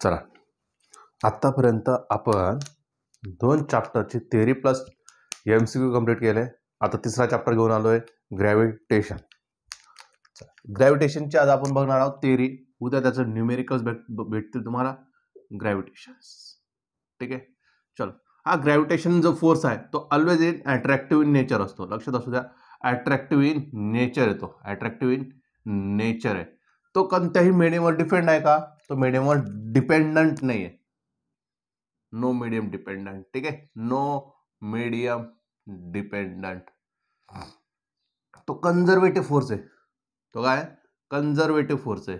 चला, आत्तापर्यंत आपण 2 चॅप्टरची थिअरी प्लस MCQ कंप्लीट केले. आता तिसरा चॅप्टर घेऊन आलोय, ग्रॅव्हिटेशन. ग्रॅव्हिटेशनची आज आपण बघणार आहोत थिअरी. उद्या त्याचं न्यूमेरिकल्स भेटतील तुम्हाला, ग्रॅव्हिटेशन. ठीक आहे, चलो. हा ग्रॅव्हिटेशन जो फोर्स आहे तो always in attractive in nature असतो. लक्षात असू द्या, अट्रॅक्टिव्ह इन नेचर येतो. अट्रॅक्टिव्ह इन नेचर आहे तो. कोणत्याही मीडियमवर डिपेंड आहे का? तो मीडियमवर डिपेंडंट नाही आहे. No medium dependent. ठीक आहे, नो मीडियम डिपेंडंट. तो कन्झर्वेटिव्ह फोर्स आहे. तो काय? कन्झर्वेटिव्ह फोर्स आहे.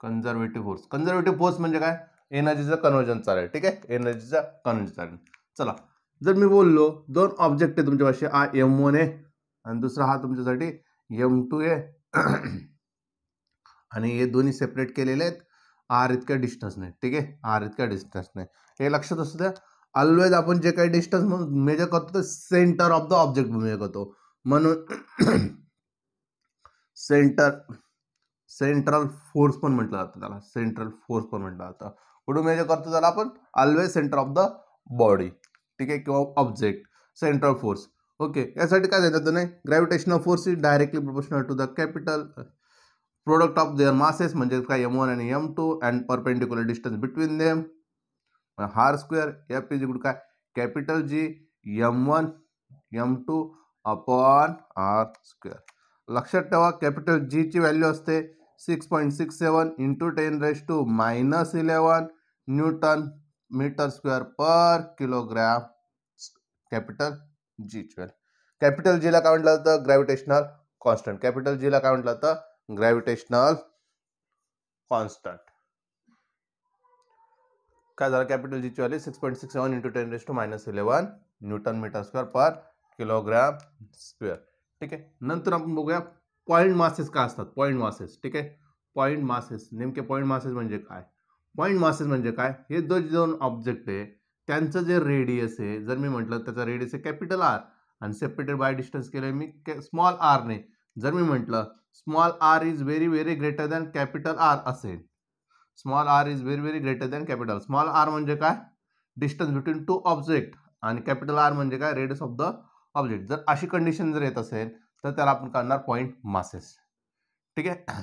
Conservative force. कन्झर्वेटिव्ह फोर्स म्हणजे काय? एनर्जीचं कन्व्हर्जन चालू आहे. ठीक आहे, एनर्जीचा कन्व्हर्जन चालू आहे. चला, जर मी बोललो 2 ऑब्जेक्ट आहे तुमच्यापाशी, हा M1 आहे आणि दुसरा हा तुमच्यासाठी M2 आहे आणि हे दोन्ही सेपरेट केलेले आहेत R इतक्या डिस्टन्सने. ठीक आहे, R इतक्या डिस्टन्सने. हे लक्षात असू द्या, ऑलवेज आपण जे काही डिस्टन्स मेजर करतो ते centre of the object measure करतो. म्हणून सेंट्रल फोर्स पण म्हटलं जातं त्याला. सेंट्रल फोर्स पण म्हटलं जातं. कुठून मेजर करतो त्याला आपण? Always centre of the body. ठीक आहे, किंवा ऑब्जेक्ट. Central force. ओके, यासाठी काय देतात नाही? Gravitational force is directly proportional to the capital product of their masses, म्हणजे काय M1 आणि M2 and perpendicular distance between them. हार स्क्वेअर F इज इक्वल काय? Capital G M1 M2 upon R square. लक्षात ठेवा, कॅपिटल G ची value असते 6.67 into 10⁻⁻11 newton metre square per kilogram. Capital G ची व्हॅल्यू. कॅपिटल G ला काय म्हटलं जातं? Gravitational constant. कॅपिटल G ला काय म्हटलं जातं? Gravitational constant. काय झालं? कॅपिटल G ची value 6.67 into 10⁻⁻11 newton metre square per kilogram square. ठीक आहे, नंतर आपण बघूया पॉइंट मासेस काय असतात. Point masses. ठीक आहे, पॉइंट मासेस. नेमके पॉइंट मासेस म्हणजे काय? पॉइंट मासेस म्हणजे काय? हे दोन ऑब्जेक्ट आहे, त्यांचं जे रेडियस आहे, जर मी म्हटलं त्याचा रेडियस आहे कॅपिटल R आणि सेपरेटेड बाय डिस्टन्स केलं मी स्मॉल r ने. जर मी म्हटलं small r is very very greater than capital R असेल. Small r is very very greater than capital. Small r म्हणजे काय? Distance between 2 object. आणि कॅपिटल R म्हणजे काय? Radius of the object. जर अशी कंडिशन जर येत असेल तर त्याला आपण काढणार पॉइंट मासेस. ठीक आहे.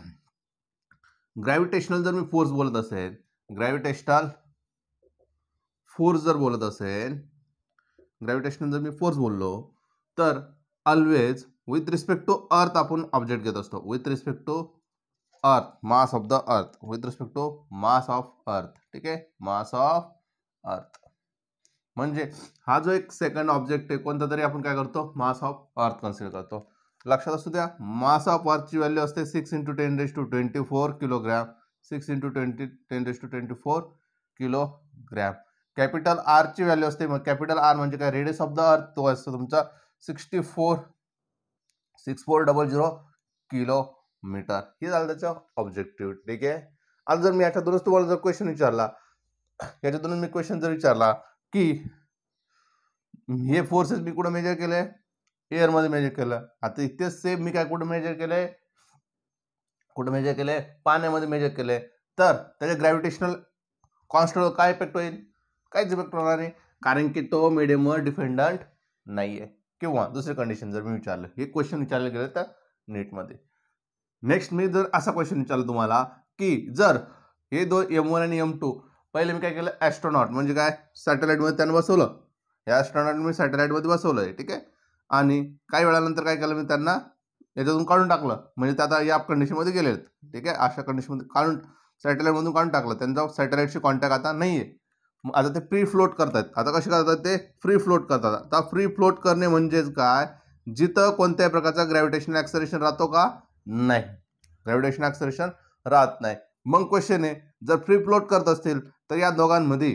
ग्रॅव्हिटेशनल जर मी फोर्स बोलत असेल, ग्रॅव्हिटेशनल फोर्स जर बोलत असेल, ग्रॅव्हिटेशनल जर मी फोर्स बोललो तर ऑलवेज विथ रिस्पेक्ट टू अर्थ आपण ऑब्जेक्ट घेत असतो. With respect to earth, mass of the earth. With respect to mass of earth. ठीक आहे, मास ऑफ अर्थ. म्हणजे हा जो एक सेकंड ऑब्जेक्ट आहे कोणता तरी, आपण काय करतो? मास ऑफ अर्थ कन्सिडर करतो. लक्षात असू द्या, मास ऑफ अर्थची व्हॅल्यू असते 6 into 10⁻24 kilogram. 6 into 10⁻24 kilogram. Capital R ची व्हॅल्यू असते, मग कॅपिटल R म्हणजे काय? रेडियस ऑफ द अर्थ. तो असतो तुमचा 6400 किलोमीटर. हे झालं त्याचं ऑब्जेक्टिव्ह. ठीक आहे. आज जर मी याच्यातूनच तुम्हाला जर क्वेश्चन विचारला, याच्यातून मी क्वेश्चन जर विचारला की हे फोर्सेस मी कुठं मेजर केले? एअर मध्ये मेजर केलं. आता इथेच सेम मी काय कुठं मेजर केले? कुठं मेजर केले? पाण्यामध्ये मेजर केले. तर त्याच्या ग्रॅव्हिटेशनल कॉन्स्टंट काय इफेक्ट होईल? काहीच इफेक्ट होणार नाही, कारण की तो मीडियमवर डिपेंडंट नाहीये. किंवा दुसरी कंडिशन जर मी विचारलं, हे क्वेश्चन विचारले गेले तर नीटमध्ये. नेक्स्ट मी जर असा क्वेश्चन विचारला तुम्हाला की जर हे दोन M1 आणि M2, पहिले मी काय केलं? ॲस्ट्रॉनॉट म्हणजे काय? सॅटेलाइटमध्ये त्यांना बसवलं. या ॲस्ट्रॉनॉट मी सॅटेलाइटमध्ये बसवलंय. ठीक आहे, आणि काही वेळानंतर काय केलं? मी त्यांना याच्यातून काढून टाकलं, म्हणजे ते आता या कंडिशनमध्ये गेलेत. ठीक आहे, अशा कंडिशनमध्ये काढून सॅटेलाइटमधून काढून टाकलं. त्यांचा सॅटेलाइटशी कॉन्टॅक्ट आता नाही आहे. आता ते फ्री फ्लोट करतात. आता कसे करतात? ते फ्री फ्लोट करतात. आता फ्री फ्लोट करणे म्हणजेच काय? जिथं कोणत्याही प्रकारचा ग्रॅव्हिटेशनल ॲक्सेलरेशन राहतो का? नाही, ग्रॅव्हिटेशनल ॲक्सेलरेशन राहत नाही. मग क्वेश्चन आहे, जर फ्री फ्लोट करत असतील तर या दोघांमध्ये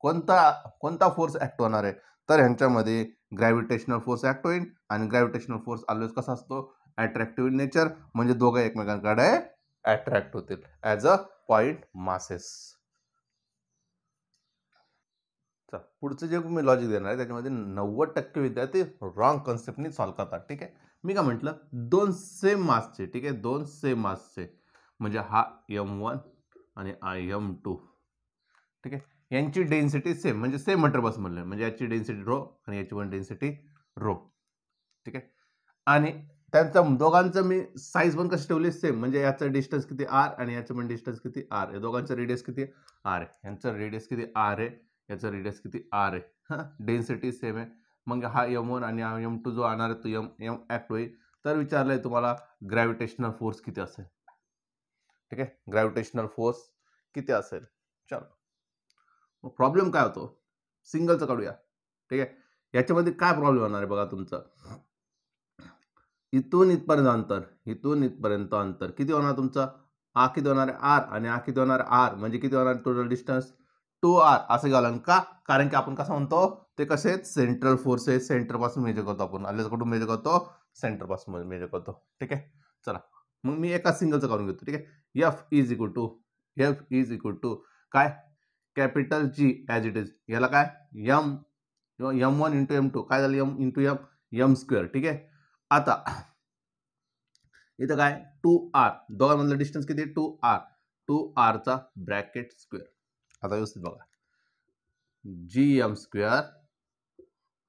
कोणता फोर्स ऍक्ट होणार आहे? तर ह्यांच्यामध्ये ग्रॅव्हिटेशनल फोर्स ऍक्ट होईल. आणि ग्रॅव्हिटेशनल फोर्स ऑलवेज कसा असतो? Attractive in nature. म्हणजे दोघं एकमेकांकडे अट्रॅक्ट होतील ॲज अ पॉइंट मासेस. पुढचं जे मी लॉजिक देणार आहे त्याच्यामध्ये 90% विद्यार्थी रॉंग कन्सेप्टनी सॉल्व्ह करतात. ठीक आहे, मी काय म्हटलं? 2 सेम मासचे. ठीक आहे, 2 सेम मासचे म्हणजे हा M1 आणि IM2. ठीक आहे, यांची डेन्सिटी सेम, म्हणजे सेम मटेरियल बस म्हणलं, म्हणजे याची डेन्सिटी रो आणि याची पण डेन्सिटी रो. ठीक आहे, आणि त्यांचं दोघांचं मी साईज पण कशी ठेवली सेम, म्हणजे याचं डिस्टन्स किती R आणि याचं पण डिस्टन्स किती R आहे. दोघांचं रेडियस किती R आहे, यांचं रेडियस किती R आहे, याचं रेडियस किती R आहे. हां, डेन्सिटी सेम आहे. मग हा M1 आणि हा M2 जो आणणार आहे तो M ॲक्ट होईल. तर विचारलंय तुम्हाला ग्रॅव्हिटेशनल फोर्स किती असेल. ठीक आहे, ग्रॅव्हिटेशनल फोर्स किती असेल. चलो, प्रॉब्लेम काय होतो, सिंगलचं काढूया. ठीक आहे, याच्यामध्ये काय प्रॉब्लेम होणार आहे बघा तुमचं. इथून इथपर्यंत अंतर, इथून इथपर्यंत अंतर किती होणार तुमचं, हा किती होणार आहे R आणि हा किती होणार R, म्हणजे किती होणार टोटल डिस्टन्स 2R असं घालन का, कारण की आपण कसं म्हणतो ते कसे सेंट्रल फोर्स आहे, सेंटर पासून मेजर करतो आपण. आल्याचं कुठून मेजर करतो, सेंटर पासून मेजर करतो. ठीक आहे, चला मग मी एका सिंगलचं काढून घेतो. ठीक आहे, F इज इक्वल टू काय, capital G as it is, याला काय M किंवा M1 इंटू M2 काय झालं, M इंटू M स्क्वेअर. ठीक आहे, आता इथं काय 2R, दोघांमधलं डिस्टन्स किती 2R चा ब्रॅकेट स्क्वेअर. आता व्यवस्थित बघा, GM स्क्वेअर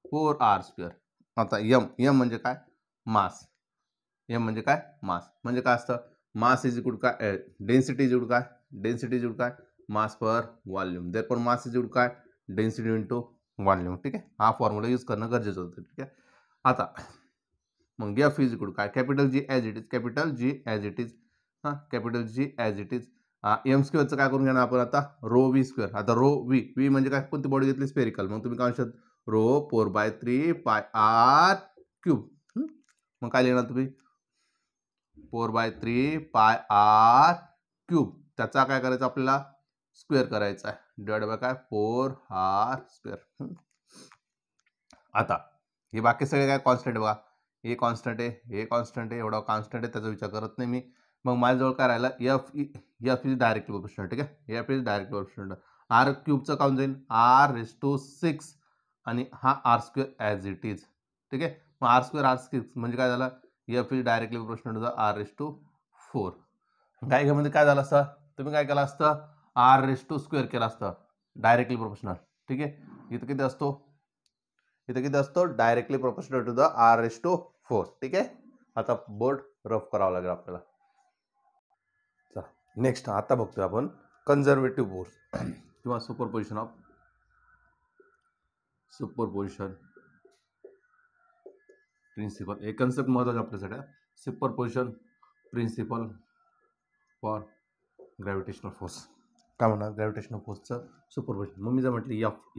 4R स्क्वेअर. आता M म्हणजे काय, मास. M म्हणजे काय, मास. म्हणजे काय असतं, मास इज इक्वल काय, डेन्सिटी इज इक्वल काय, डेन्सिटी इज इक्वल काय, mass per volume. Therefore mass is equal काय, डेन्सिटी इंटू व्हॉल्यूम. ठीक आहे, हा फॉर्म्युला यूज करणं गरजेचं होतं. ठीक आहे, आता मग F इज इक्वल काय, capital G as it is, capital G as it is. हां, capital G as it is. M स्क्वेअरचं काय करून घेणार आपण आता, रो V स्क्वेअर. आता रो V म्हणजे काय, कोणती बॉडी घेतली, स्पेरिकल. मग तुम्ही काय म्हणू रो 4/3 पाय R क्यूब. मग काय लिहिणार तुम्ही 4/3 पाय R क्यूब. त्याचा काय करायचं आपल्याला, स्क्वेअर करायचा आहे, डिवाइड बाय काय 4R स्क्वेअर. आता हे बाकी सगळे काय कॉन्स्टंट बघा, हे कॉन्स्टंट आहे, हे कॉन्स्टंट आहे, एवढा कॉन्स्टंट आहे, त्याचा विचार करत नाही मी. मग माझ्याजवळ काय राहिला, F इज डायरेक्टली प्रोपोर्शनल. ठीक आहे, F is directly proportional. R क्यूबचं काउंट जाईल R⁻6 आणि हा R square as it is. ठीक आहे, मग R² म्हणजे काय झालं, F is directly proportional to R⁻4. काय मध्ये काय झालं असतं, तुम्ही काय केलं असतं, R⁻² केलं असतं डायरेक्टली प्रोपोर्शनल. ठीक आहे, इथं किती असतो, इथं किती असतो, directly proportional to the R⁻4. ठीक आहे, आता बोर्ड रफ करावं लागेल आपल्याला. चला नेक्स्ट आता बघतोय आपण कन्झर्वेटिव्ह फोर्स किंवा सुपरपोजिशन प्रिन्सिपल. एक कन्सेप्ट महत्वाचा आपल्यासाठी, superposition principle for gravitational force. काय म्हणणार, ग्रॅव्हिटेशनल फोर्सचं सुपरपोजिशन. मग मी जर म्हटलं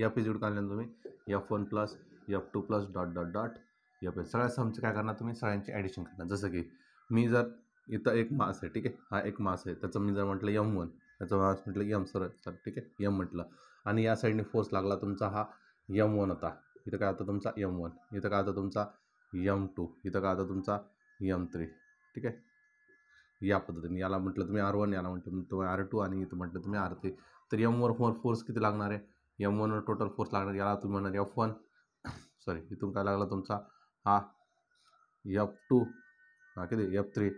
F इज इक्वल काढलं तुम्ही F1 plus F2 plus dot dot dot F. सगळ्या समचे काय करणार तुम्ही, सगळ्यांची ॲडिशन करणार. जसं की मी जर इथं एक मास आहे, ठीक आहे, हा एक मास आहे, त्याचं मी जर म्हटलं M1, त्याचं मास म्हटलं M सर, ठीक आहे, M म्हटलं, आणि या साईडने फोर्स लागला तुमचा हा M1 होता. इथं काय होतं तुमचा M1, इथं काय होतं तुमचा M2, इथं काय होतं तुमचा M3. ठीक आहे, या पद्धतीने याला म्हटलं तुम्ही R1, याला म्हटलं तुम्ही R2 आणि इथं म्हटलं तुम्ही R3. तर M1 फोर्स किती लागणार आहे, M1 टोटल फोर्स लागणार, याला तुम्ही म्हणणार F1, सॉरी इथून काय लागला तुमचा हा F2, हा किती F3.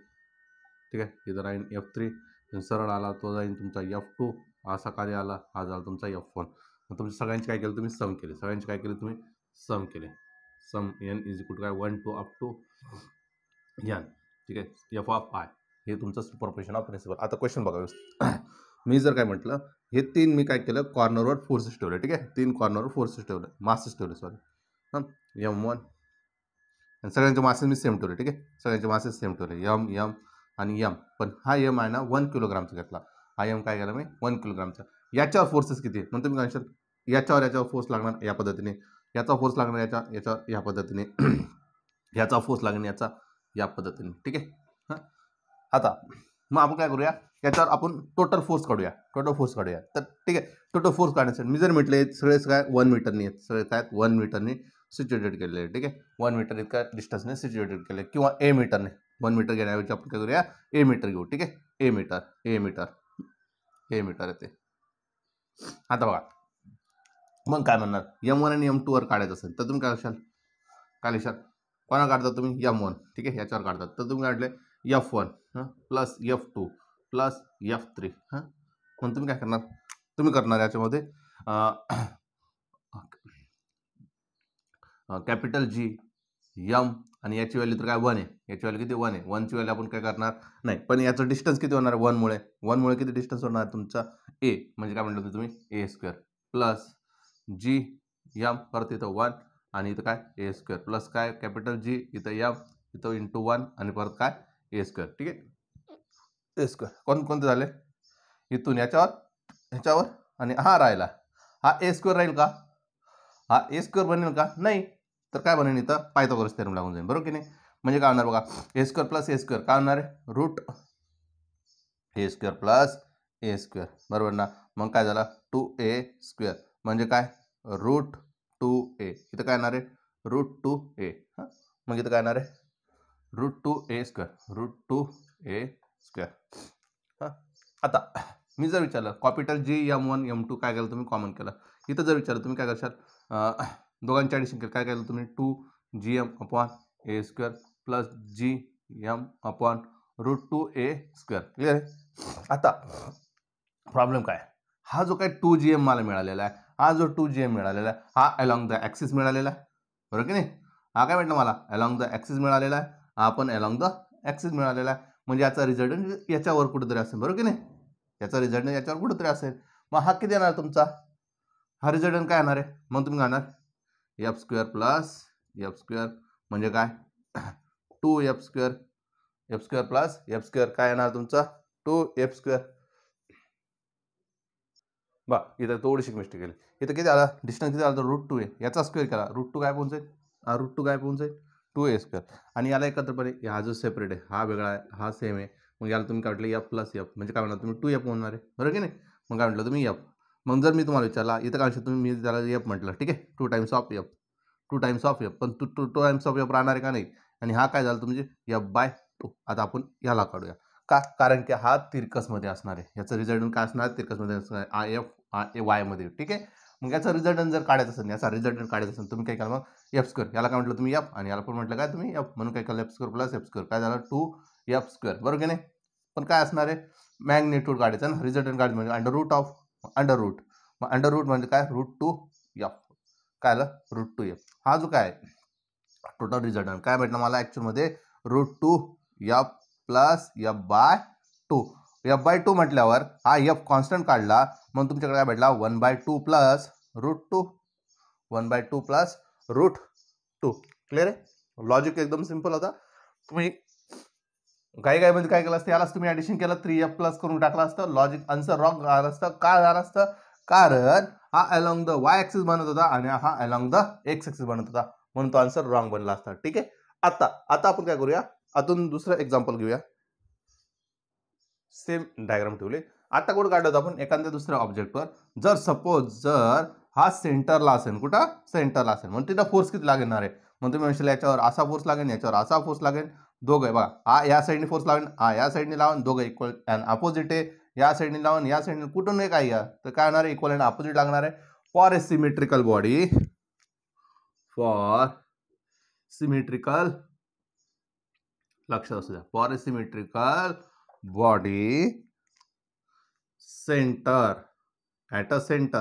ठीक आहे, इथं राहीन F3, सरळ आला तो जाईन तुमचा F2, असा खाली आला हा झाला तुमचा F1. मग तुमच्या सगळ्यांची काय केलं तुम्ही, सम केले, सगळ्यांची काय केले तुम्ही, सम केले. सम N इज इक्वल टू काय 1 to up to N. ठीक आहे, F ऑफ I हे तुमचं सुपरपोजिशन ऑफ प्रिन्सिपल. आता क्वेश्चन बघा, मी जर काय म्हटलं, हे तीन मी काय केलं, कॉर्नरवर फोर्सेस ठेवले. ठीक आहे, तीन कॉर्नरवर फोर्सेस ठेवले, मासेस ठेवले, सॉरी हां, M1 आणि सगळ्यांचे मासेस मी सेम ठेवले. ठीक आहे, सगळ्यांचे मासेस सेम ठेवले, M आणि M. पण हा M आहे ना 1 किलोग्रामचा घेतला, हा M काय केला मी 1 किलोग्रामचा. याच्यावर फोर्सेस किती, मग तुम्ही काय याच्यावर फोर्स लागणार या पद्धतीने, याचा फोर्स लागणार या पद्धतीने, याचा फोर्स लागणार या पद्धतीने. ठीक आहे, हां, आता मग आपण काय करूया, याच्यावर आपण टोटल फोर्स काढूया. तर ठीक आहे, टोटल फोर्स काढण्यासाठी मी जर म्हटले सगळेच काय 1 मीटरनी आहेत, सगळे काय 1 मीटरनी सिच्युएटेड केलेले. ठीक आहे, 1 मीटर इतका डिस्टन्सने सिच्युएटेड केले, किंवा A मीटरने. 1 मीटर घेण्याऐवजी आपण काय करूया, A मीटर घेऊ. ठीक आहे, A मीटर येते. आता बघा, मग काय म्हणणार, M1 आणि M2 वर काढायचं असेल तर तुम्ही काय लिशाल, कोणा काढता तुम्ही M1. ठीक आहे, याच्यावर काढतात तर तुम्ही काढले F1 plus F2 plus F3 म्हणून तुम्ही काय करणार, तुम्ही करणार याच्यामध्ये कॅपिटल जी यम आणि याची व्हॅल्यू तर काय 1 आहे, याची व्हॅल्यू किती 1 आहे, 1ची व्हॅल्यू आपण काय करणार नाही, पण याचं डिस्टन्स किती होणार 1मुळे, 1मुळे किती डिस्टन्स होणार तुमचा ए, म्हणजे काय म्हणलं तुम्ही ए स्क्वेअर प्लस जी यम परत इथं 1 आणि इथं काय ए स्क्वेअर प्लस काय कॅपिटल जी इथं यम इथं इंटू 1 आणि परत काय ए स्क्वेअर. ठीक आहे, ए स्क्वेअर कोणते झाले इथून ह्याच्यावर आणि हा राहिला, हा ए स्क्वेअर राहील का, हा ए स्क्वेअर बनेल का, नाही, तर काय बनेल इथं पायथागोरस थेरम लागून जाईल, बरोबर की नाही. म्हणजे काय होणार बघा, ए स्क्वेअर प्लस ए स्क्वेअर काय होणार आहे रूट ए स्क्वेअर प्लस ए स्क्वेअर, बरोबर ना. मग काय झाला 2a स्क्वेअर म्हणजे काय रूट 2a, इथं काय येणार आहे रूट 2a. हां, मग इथं काय येणार आहे route 2a square, route 2a square. हां, आता मी जर विचारलं कॉपिटल जी M1 M2 काय केलं तुम्ही कॉमन केलं, इथं जर विचारलं तुम्ही काय करशाल दोघांची ॲडिशन केलं काय केलं तुम्ही 2gm upon a square plus gm upon root 2a square. Clear आहे. आता प्रॉब्लेम काय, हा जो काय 2gm मला मिळालेला आहे, हा जो 2gm मिळालेला आहे हा अलॉंग द ॲक्सिस मिळालेला आहे, बरोबर की नाही. हा काय म्हटलं मला अलॉंग द ॲक्सिस मिळालेला आहे, हा पण अलॉंग द ॲक्सिस मिळालेला आहे, म्हणजे याचा रिझल्ट याच्यावर कुठेतरी असेल, बरोबर की नाही, याचा रिझल्ट याच्यावर कुठेतरी असेल. मग हा किती येणार तुमचा, हा रिझल्ट काय येणार आहे, मग तुम्ही घालणार F square plus F square म्हणजे काय 2f square, F square plus F square काय येणार तुमचा 2f स्क्वेअर. बा इथं थोडीशी मिस्टेक केली, इथं किती आला डिस्टन्स किती आला रूट 2a, याचा स्क्वेअर केला रूट 2 काय पोहोच जाईल, हा रूट 2 काय पोहोच जाईल 2a स्क्वेअर, आणि याला एकत्रपणे हा जो सेपरेट आहे हा वेगळा आहे हा सेम आहे, मग याला तुम्ही काय म्हटलं एफ प्लस एफ म्हणजे काय म्हणणार तुम्ही 2f होणार आहे, बरोबर की नाही. मग काय म्हटलं तुम्ही एफ, मग जर मी तुम्हाला विचारला इथं काय तुम्ही मी त्याला एफ म्हटलं, ठीक आहे 2 times of F, 2 times of F, पण 2 टाइम्स ऑफ एफ राहणार आहे का नाही, आणि हा काय झाला तुमचे f/2. आता आपण ह्याला काढूया का, कारण की हा तिरकसमध्ये असणार आहे, याचं रिझल्ट काय असणार तिरकसमध्ये असणार आहे IF वायमध्ये. ठीक आहे, मग याचा रिझल्ट जर काढायचा असेल, याचा रिझल्ट काढायचा असेल तुम्ही काय केलं मग एफ स्क्वेअर, याला काय म्हटलं तुम्ही एफ आणि याला पण म्हटलं काय तुम्ही एफ, म्हणून काय केलं F square plus F square काय झालं 2f स्क्वेअर, बरोबर की नाही. पण काय असणार आहे मॅग्नेट्यूड काढायचं ना, रिझल्ट काढायचं म्हणजे under root of under root, मग अंडर रूट म्हणजे काय रूट 2f, काय आलं रूट 2f. हा जो काय टोटल रिझल्ट काय भेटणार मला ॲक्च्युअलमध्ये route 2f plus f/2. f/2 म्हटल्यावर हा f कॉन्स्टंट काढला, मग तुमच्याकडे काय भेटला 1/2 plus root 2, 1/2 plus root 2. Clear आहे, लॉजिक एकदम सिम्पल होता. तुम्ही गाईमध्ये काय केलं असतं, यालाच तुम्ही ॲडिशन केलं 3f प्लस करून टाकलं असतं, लॉजिक आन्सर रॉंग झालं असतं. का झालं असतं, कारण हा अलॉंग द y ॲक्सिस बनत होता आणि हा अलॉंग द x ॲक्सिस बनत होता, म्हणून तो आन्सर रॉंग बनला असता. ठीक आहे, आता आपण काय करूया, अजून दुसरं एक्झाम्पल घेऊया. सेम डायग्राम ठेवले, आता कुठं काढत आपण एखाद्या दुसऱ्या ऑब्जेक्टवर, जर सपोज जर हा सेंटरला असेल, कुठं सेंटरला असेल, मग तिथं फोर्स किती लागणार आहे, मग तुम्ही म्हणशील याच्यावर असा फोर्स लागेल याच्यावर असा फोर्स लागेल, दोघं आहे बघा, हा या साईडने फोर्स लावेल हा या साईडने लावून, दोघं इक्वल अँड अपोजिट आहे, या साईडने लावून या साईडने कुठून नाही काय या, तर काय होणार आहे इक्वल अँड अपोजिट लागणार आहे. For a symmetrical body, for symmetrical, लक्षात असू द्या, for a symmetrical body center at a center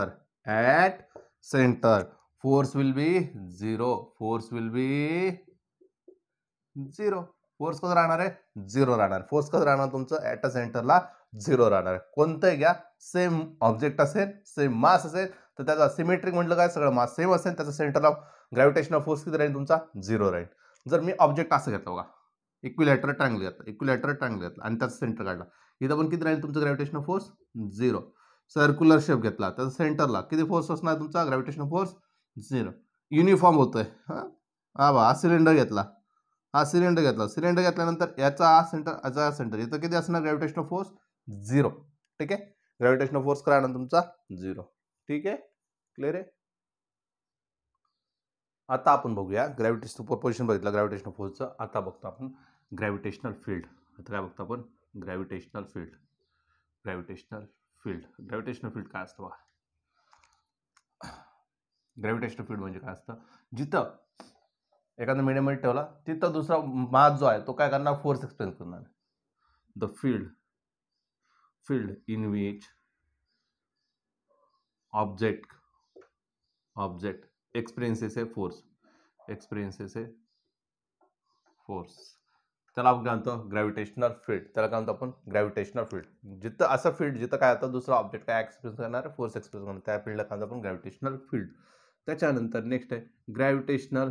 force will be 0, force will be 0, force कसं राहणार आहे 0 राहणार, फोर्स कसं राहणार तुमचं ॲट अ सेंटरला 0 राहणार आहे. कोणतंही घ्या, सेम ऑब्जेक्ट असेल सेम मास असेल तर त्याचा सिमेट्रिक म्हटलं काय सगळं मास सेम असेल, त्याचा सेंटर ऑफ ग्रॅव्हिटेशनल फोर्स किती राहील तुमचा 0 राहील. जर मी ऑब्जेक्ट असं घेतलं बघा, इक्विलॅटरल ट्रायंगल घेतला आणि त्याचा सेंटर काढला, इथं पण किती राहील तुमचं ग्रॅव्हिटेशनल फोर्स 0. सर्क्युलर शेप घेतला त्याचा सेंटरला किती फोर्स असणार तुमचा ग्रॅव्हिटेशनल फोर्स 0. युनिफॉर्म होतोय, हा सिलेंडर घेतला, सिलेंडर घेतल्यानंतर याचा सेंटर इथं किती असणार ग्रॅव्हिटेशनल फोर्स 0. ठीक आहे, ग्रॅव्हिटेशनल फोर्स काय राहणार तुमचा 0. ठीक आहे, क्लिअर आहे. आता आपण बघूया ग्रॅव्हिटेशनल पोझिशन बघितलं ग्रॅव्हिटेशनल फोर्सचं, आता बघतो आपण ग्रॅव्हिटेशनल फील्ड. आता काय बघतो आपण ग्रॅव्हिटेशनल फील्ड काय असतं बघा. ग्रॅव्हिटेशनल फील्ड म्हणजे काय असतं, जिथं एखादा मीडियममध्ये ठेवला तिथं दुसरा मास जो आहे तो काय करणार फोर्स एक्सपेरियन्स करणार. The field in which object experiences है फोर्स, एक्सपिरियन्सेस है फोर्स, त्याला आपण काय म्हणतो ग्रॅव्हिटेशनल फील्ड, त्याला काय म्हणतो आपण ग्रॅव्हिटेशनल फील्ड. जिथं असं फील्ड जिथं काय होतं दुसरा ऑब्जेक्ट काय एक्सपिरियन्स करणार फोर्स एक्सपिरियन्स करणार त्या फील्डला काय म्हणतो आपण ग्रॅव्हिटेशनल फील्ड. त्याच्यानंतर नेक्स्ट आहे gravitational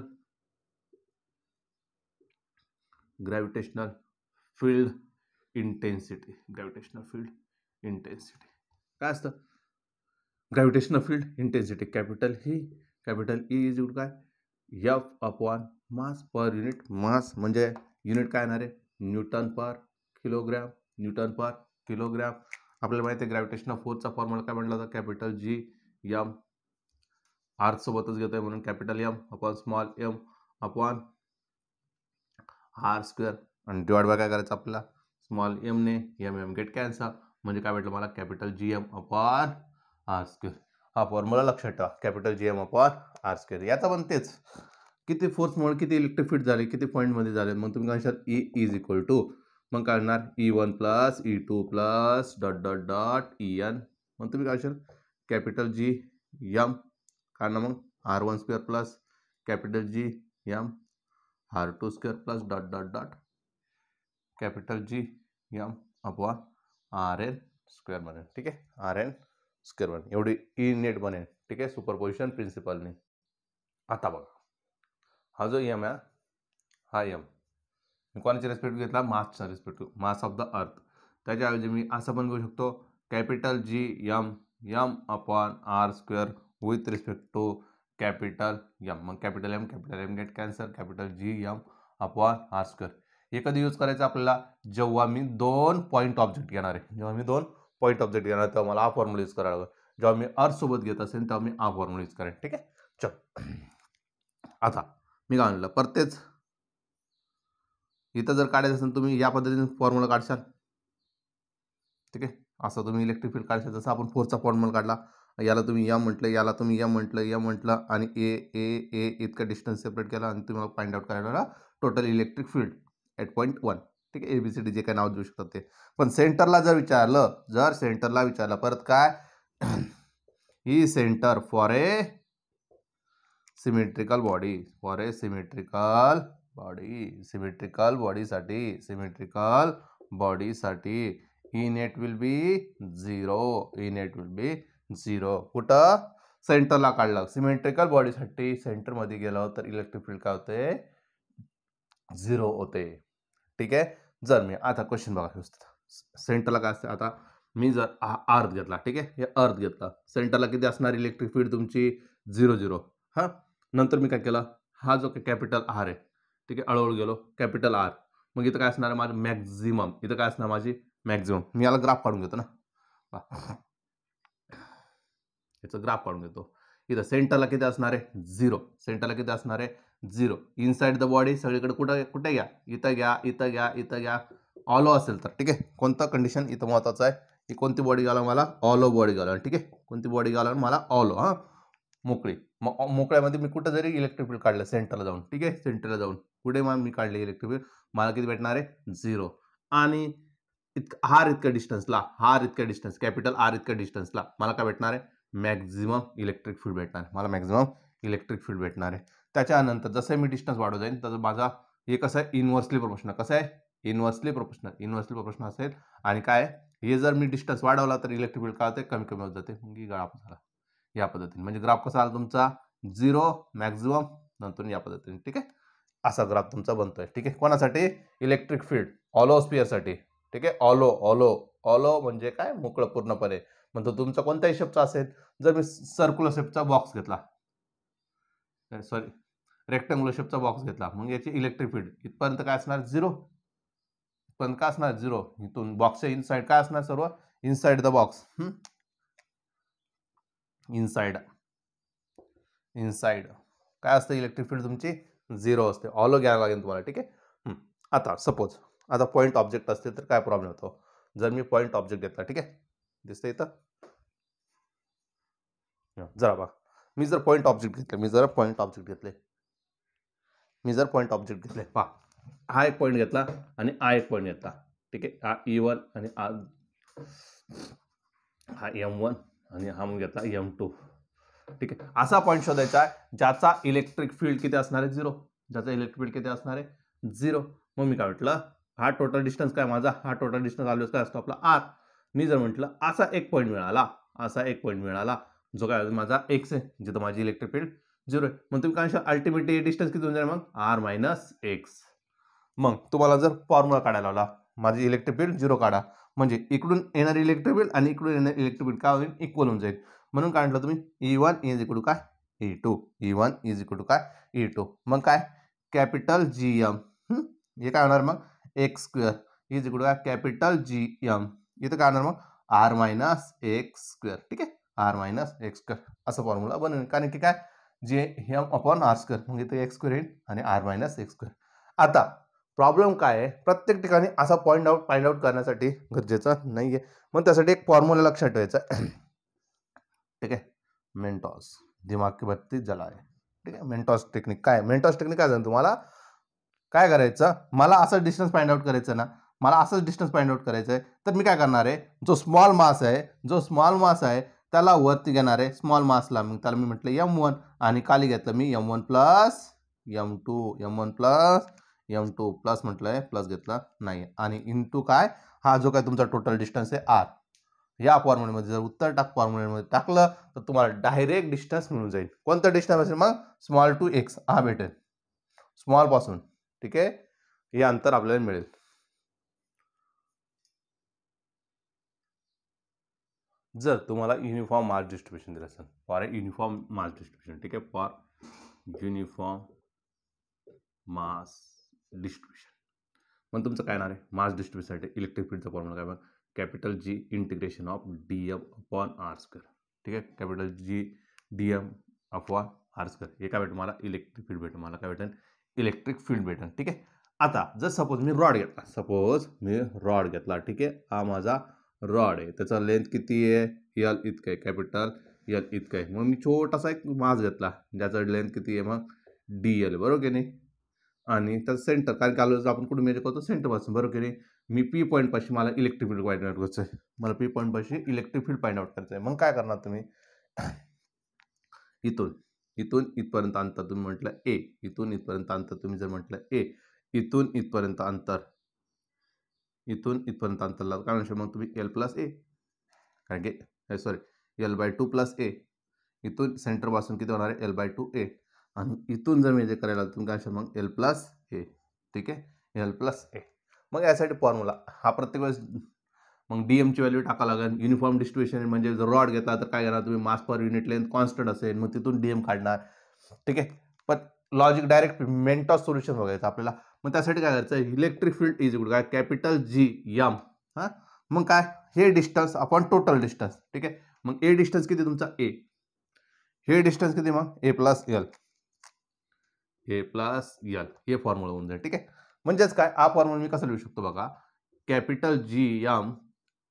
field intensity. Gravitational field intensity काय असतं gravitational field intensity capital E is equal काय F upon mass per unit. Mass म्हणजे युनिट काय येणार आहे न्यूटन पर किलोग्रॅम. आपल्याला माहिती आहे ग्रॅव्हिटेशनल फोर्सचा फॉर्म्युला काय म्हटलं होता कॅपिटल जी एम आर सोबतच घेतोय म्हणून capital M upon small M upon R square आणि डिवाइड बाय काय करायचं आपल्याला स्मॉल एम ने एम गेट कॅन्सल म्हणजे काय भेटलं मला capital G M upon R square. हा फॉर्म्युला लक्षात ठेवा capital G M upon R square. याचा पण तेच किती फोर्समुळे किती इलेक्ट्रिक फील्ड झाले किती पॉईंटमध्ये झाले मग तुम्ही काय म्हणशाल ई इज इक्वल टू मग काढणार E1 plus E2 plus dot dot dot EN मग तुम्ही काय म्हणशाल कॅपिटल जी एम काढणार मग R1 square plus capital G M R2 square plus dot dot dot capital G M upon RN square बनेल. ठीक आहे RN स्क्वेअर बनेल एवढी ई नेट बनेल. ठीक आहे सुपरपोजिशन प्रिन्सिपलने. आता बघा हा जो एम आहे हा एम मी कोणाच्या रिस्पेक्ट घेतला मासचा respect mass of the earth. त्याच्याऐवजी मी असं पण घेऊ शकतो capital G M upon R square with respect to capital M. मग capital M get cancel capital G M upon R square. हे कधी यूज करायचं आपल्याला जेव्हा मी दोन पॉईंट ऑब्जेक्ट घेणार आहे तेव्हा मला हा फॉर्म्युला यूज करावा लागेल. जेव्हा मी अर्थ सोबत घेत असेल तेव्हा मी हा फॉर्म्युला यूज करेन. ठीक आहे चल आता मी काय म्हणलं परतेच इथं जर काढायचं असेल तुम्ही या पद्धतीने फॉर्म्युला काढशाल. ठीक आहे असं तुम्ही इलेक्ट्रिक फील्ड काढशाल जसं आपण फोर्सचा फॉर्म्युला काढला याला तुम्ही एम म्हटलं याला तुम्ही एम म्हटलं आणि ए इतका डिस्टन्स सेपरेट केला आणि तुम्हाला फाइंड आउट करायला total electric field at point 1. ठीक आहे ABCD जे काय नाव देऊ शकतात ते. पण सेंटरला जर विचारलं परत काय ही सेंटर फॉर ए सिमेट्रिकल बॉडीसाठी E net will be zero. कुठं सेंटरला काढलं सिमेट्रिकल बॉडीसाठी सेंटरमध्ये गेलं तर इलेक्ट्रिक फील्ड काय होते 0 होते. ठीक आहे जर मी आता क्वेश्चन बघा व्यवस्थित सेंटरला काय असते आता मी जर अर्थ घेतला. ठीक आहे हे अर्थ घेतला सेंटरला किती असणार इलेक्ट्रिक फील्ड तुमची 0 हा. नंतर मी काय केलं हा जो कॅपिटल आर आहे ठीक आहे हळूहळू गेलो कॅपिटल आर मग इथं काय असणार माझं मॅक्झिमम इथं काय असणार माझी मॅक्झिमम. मी याला ग्राफ काढून घेतो ना याचा ग्राफ काढून घेतो. इथं सेंटरला किती असणार आहे 0 इनसाइड द बॉडी सगळीकडे कुठे घ्या इथं घ्या ऑलो असेल तर. ठीक आहे कोणता कंडिशन इथं महत्वाचं आहे की कोणती बॉडी घाला मला ऑलो बॉडी घाला. ठीक आहे कोणती बॉडी घाला मला ऑलो हा मोकळी. मग मोकळ्यामध्ये मी कुठं जरी इलेक्ट्रिक फील्ड काढलं सेंटरला जाऊन. ठीक आहे सेंटरला जाऊन पुढे मग मी काढले इलेक्ट्रिक फील्ड मला किती भेटणार आहे 0 आणि हार इतक्या डिस्टन्स कॅपिटल आर इतक्या डिस्टन्सला मला काय भेटणार आहे मॅक्झिमम इलेक्ट्रिक फील्ड भेटणार आहे. त्याच्यानंतर जसं मी डिस्टन्स वाढवत जाईन तसं माझा हे कसं आहे इन्व्हर्सली प्रोपोर्शनल असेल आणि काय हे जर मी डिस्टन्स वाढवला तर इलेक्ट्रिक फील्ड काय होते कमी होत जाते. मग ग्राफ झाला या पद्धतीने म्हणजे ग्राफ कसा आला तुमचा 0 मॅक्झिमम नंतर या पद्धतीने. ठीक आहे असा ग्राफ तुमचा बनतोय. ठीक आहे कोणासाठी इलेक्ट्रिक फील्ड ऑलोस्फिअरसाठी. ठीक आहे ऑलो म्हणजे काय मोकळं पूर्णपणे म्हणतो तुमचा कोणत्याही शेपचा असेल. जर मी सर्क्युलर शेपचा बॉक्स घेतला रेक्टँग्युलर शेपचा बॉक्स घेतला मग याची इलेक्ट्रिक फील्ड इथपर्यंत काय असणार 0 इथून बॉक्सच्या इनसाइड काय असणार सर्व इनसाइड द बॉक्स इनसाइड काय असतं इलेक्ट्रिक फील्ड तुमची 0 असते. ऑलो घ्यायला लागेल तुम्हाला. ठीक आहे आता सपोज आता पॉईंट ऑब्जेक्ट असते तर काय प्रॉब्लेम होतो जर मी पॉईंट ऑब्जेक्ट घेतला. ठीक आहे दिसतं इथं जरा बघा मी जर पॉईंट ऑब्जेक्ट घेतले पहा हा एक पॉईंट घेतला आणि हा एक पॉईंट घेतला. ठीक आहे हा E1 आणि हा M1 आणि हा मग घेतला M2. ठीक आहे, असा पॉईंट शोधायचा आहे ज्याचा इलेक्ट्रिक फील्ड किती असणार आहे 0, ज्याचा इलेक्ट्रिक फील्ड किती असणार आहे 0. मग मी काय म्हटलं, हा टोटल डिस्टन्स काय माझा, हा टोटल डिस्टन्स ऑलवेज काय असतो आपला R. मी जर म्हटलं असा एक पॉईंट मिळाला, असा एक पॉईंट मिळाला जो काय माझा x आहे, जिथं माझी इलेक्ट्रिक फील्ड 0 आहे. मग तुम्ही काय अल्टिमेटली डिस्टन्स किती होऊन जाईल मग R मायनस एक्स. मग तुम्हाला जर फॉर्म्युला काढायला लावला, माझी इलेक्ट्रिक फील्ड 0 काढा, म्हणजे इकडून येणारी इलेक्ट्रिक फील्ड आणि इकडून येणारी इलेक्ट्रिक फील्ड काय होईल, इक्वल होऊन जाईल. म्हणून काय म्हटलं तुम्ही E1 इज इक्वल टू काय E2, E1 is equal to काय E2. मग काय कॅपिटल GM, हे काय होणार मग X square is equal to काय कॅपिटल GM. इथं काय होणार मग R मायनस एक्स स्क्वेअर. ठीक आहे, R मायनस एक्स स्क्वेअर असा फॉर्म्युला बनेल, कारण की काय GM अपॉन R स्क्वेअर, मग इथं एक्स स्क्वेअर येईल आणि R मायनस एक्स स्क्वेअर. आता प्रॉब्लेम काय आहे, प्रत्येक ठिकाणी असा फाइंड आउट करण्यासाठी गरजेचं नाही आहे. मग त्यासाठी एक फॉर्म्युला लक्षात ठेवायचा. ठीक आहे, मेंटॉस दिमाग की बत्ती जलाए. ठीक आहे, मेंटॉस टेक्निक काय, मेंटॉस टेक्निक काय, तुम्हाला काय करायचं, मला असं डिस्टन्स फाइंड आउट करायचं ना, मला असंच डिस्टन्स फाइंड आउट करायचं आहे, तर मी काय करणार आहे, जो स्मॉल मास आहे त्याला वरती घेणार आहे, स्मॉल मासला मग त्याला मी म्हटलं M1 आणि खाली घेतलं मी M1 plus M1 plus M2 plus म्हटलंय, प्लस घेतला नाही, आणि इंटू काय हा जो काय तुमचा टोटल डिस्टन्स आहे R. या फॉर्म्युलेमध्ये जर उत्तर फॉर्म्युलेमध्ये टाकलं तर तुम्हाला डायरेक्ट डिस्टन्स मिळून जाईल. कोणतं डिस्टन्स असेल मग स्मॉल टू एक्स हा भेटेल, स्मॉल पासून. ठीक आहे, हे अंतर आपल्याला मिळेल. जर तुम्हाला युनिफॉर्म मास डिस्ट्रीब्युशन दिलं असेल, for a uniform mass distribution, ठीक आहे, फॉर युनिफॉर्म मास डिस्ट्रीब्युशन, मग तुमचं काय येणार आहे, मास डिस्ट्रीब्युशनसाठी इलेक्ट्रिक फील्डचा फॉर्म्युला काय मग capital G integration of DM upon R square. ठीक आहे, capital G DM upon R square. हे काय भेटेल मला इलेक्ट्रिक फील्ड भेटेल, मला काय भेटेल इलेक्ट्रिक फील्ड भेटेल. ठीक आहे, आता जर सपोज मी रॉड घेतला, ठीक आहे, हा माझा रॉड आहे, त्याचा लेंथ किती आहे L इतकं आहे, कॅपिटल L इतकं आहे. मग मी छोटासा एक मास घेतला ज्याचा लेंथ किती आहे मग DL, बरोबर की नाही, आणि त्याचं सेंटर, कारण की आपण कुठे मेजर करतो सेंटरपासून, बरोबर की नाही. मी P पॉईंट पाशी मला इलेक्ट्रिक फील्ड फाइंड आउट करायचं आहे, मला P पॉईंट पाशी इलेक्ट्रिक फील्ड फाइंड आउट करायचं आहे. मग काय करणार तुम्ही, इथून इथपर्यंत अंतर तुम्ही म्हटलं A, इथून इथपर्यंत अंतर तुम्ही जर म्हटलं A, इथून इथपर्यंत अंतर लावलं, काय म्हणशील मग तुम्ही L प्लस A, कारण की सॉरी L/2 प्लस A. इथून सेंटर पासून किती होणार आहे L/2 A, आणि इथून जर मेजर करायला तुम्ही काय मग L प्लस A. ठीक आहे, L प्लस A. मग यासाठी फॉर्म्युला हा प्रत्येक वेळेस मग DM ची व्हॅल्यू टाकावं लागेल. युनिफॉर्म डिस्ट्रीब्युशन म्हणजे जर रॉड घेतला तर काय करणार तुम्ही, मास पर युनिट लेंथ कॉन्स्टंट असेल, मग तिथून DM काढणार. ठीक आहे, पण लॉजिक डायरेक्ट मेंटॉस सोल्युशन बघायचं आपल्याला. मग त्यासाठी काय करायचं, इलेक्ट्रिक फील्ड इज इक्वल काय कॅपिटल GM. हां, मग काय हे डिस्टन्स आपण टोटल डिस्टन्स. ठीक आहे, मग A डिस्टन्स किती तुमचा A, हे डिस्टन्स किती मग A प्लस L, हे फॉर्म्युला होऊन जाईल. ठीक आहे, म्हणजेच काय हा फॉर्म्युला मी कसं लिहू शकतो बघा, कॅपिटल GM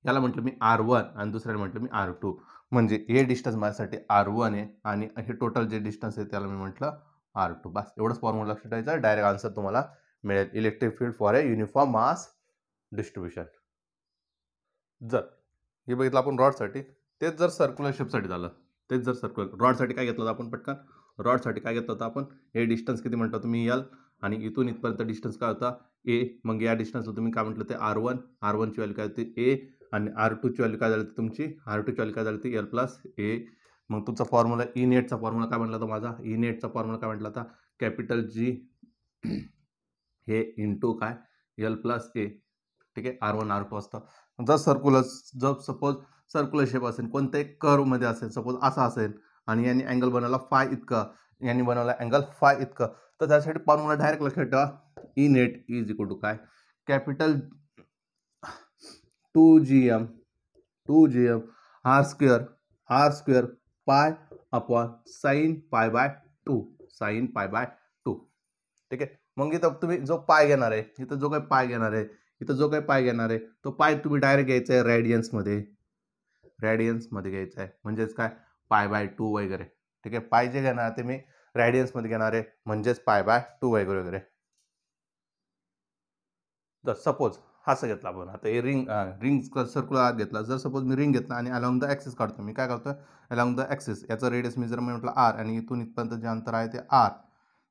याला म्हटलं मी R1 आणि दुसऱ्याला म्हटलं मी R2, म्हणजे हे डिस्टन्स माझ्यासाठी R1 आहे आणि हे टोटल जे डिस्टन्स आहे त्याला मी म्हटलं R2. बस एवढंच फॉर्म्युला लक्षात ठेवायचं, डायरेक्ट आन्सर तुम्हाला मिळेल, electric field for a uniform mass distribution. जर हे बघितलं आपण रॉडसाठी, तेच जर सर्क्युलर शेपसाठी झालं, तेच जर सर्क्युलर रॉडसाठी काय घेतलं आपण पटकन, रॉडसाठी काय घेतलं होतं आपण, हे डिस्टन्स किती म्हटलं तुम्ही L, आणि इथून इथपर्यंत डिस्टन्स काय होता A. मग या डिस्टन्सला तुम्ही काय म्हटलं ते R1 ची व्हॅल्यू काय होती A, आणि R2 ची व्हॅल्यू काय झाली तुमची, R2 ची व्हॅल्यू काय झाली L प्लस A. मग तुमचा फॉर्म्युला E नेटचा फॉर्म्युला काय म्हटला होता माझा, E नेटचा फॉर्म्युला काय म्हटला होता कॅपिटल G हे इंटू काय L प्लस A. ठीक आहे, R1 R2 असतं. जर सपोज सर्क्युलर शेप असेल, कोणत्याही कर्वमध्ये असेल, सपोज असा असेल आणि यांनी अँगल बनवला फाय इतकं, यांनी बनवला अँगल फाय इतकं, तर त्यासाठी फॉर्म्युला डायरेक्ट लक्षात ठेवा, E net is equal to काय capital 2GM R square pi upon sine pi by 2. ठीक आहे, मग इथं तुम्ही जो पाय घेणार आहे, इथं जो काही पाय घेणार आहे, तो पाय तुम्ही डायरेक्ट घ्यायचा आहे रॅडियन्समध्ये घ्यायचा आहे, म्हणजेच काय π/2 वगैरे. ठीक आहे, पाय जे घेणार ते मी रॅडियन्समध्ये घेणार आहे, म्हणजेच π/2 वगैरे. तर सपोज असं घेतला आपण. आता हे रिंग सर्क्युलर आर्क घेतला. जर सपोज मी रिंग घेतला आणि अलॉंग द ॲक्सिस काढतो, मी काय करतो अलॉंग द ॲक्सिस, याचा रेडियस मी जर म्हटलं आर आणि इथून इथपर्यंत जे अंतर आहे ते आर,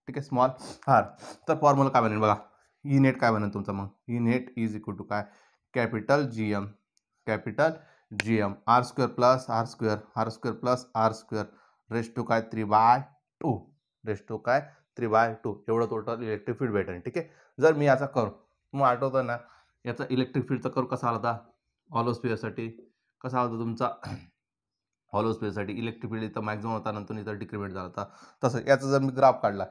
ठीक आहे, स्मॉल आर. तर फॉर्म्युला काय बनेल बघा, ई नेट काय बनेल तुमचा मग, E net is equal to काय, capital G M R square plus R square plus R square raise to काय 3/2, रेस टू काय 3/2 एवढं टोटल इलेक्ट्रिक फील्ड भेटेल. ठीक आहे. जर मी याचा कर्व तुम्हाला आठवतं ना, याचा इलेक्ट्रिक फील्डचा कर्व कसा आला होता हॉलो स्फिअरसाठी, कसा आला होता तुमचा हॉलो स्पेससाठी इलेक्ट्रिक फील्ड इथं मॅक्झिमम होता, नंतर इथं डिक्रिमेंट झाला होता. तसं याचा जर मी ग्राफ काढला,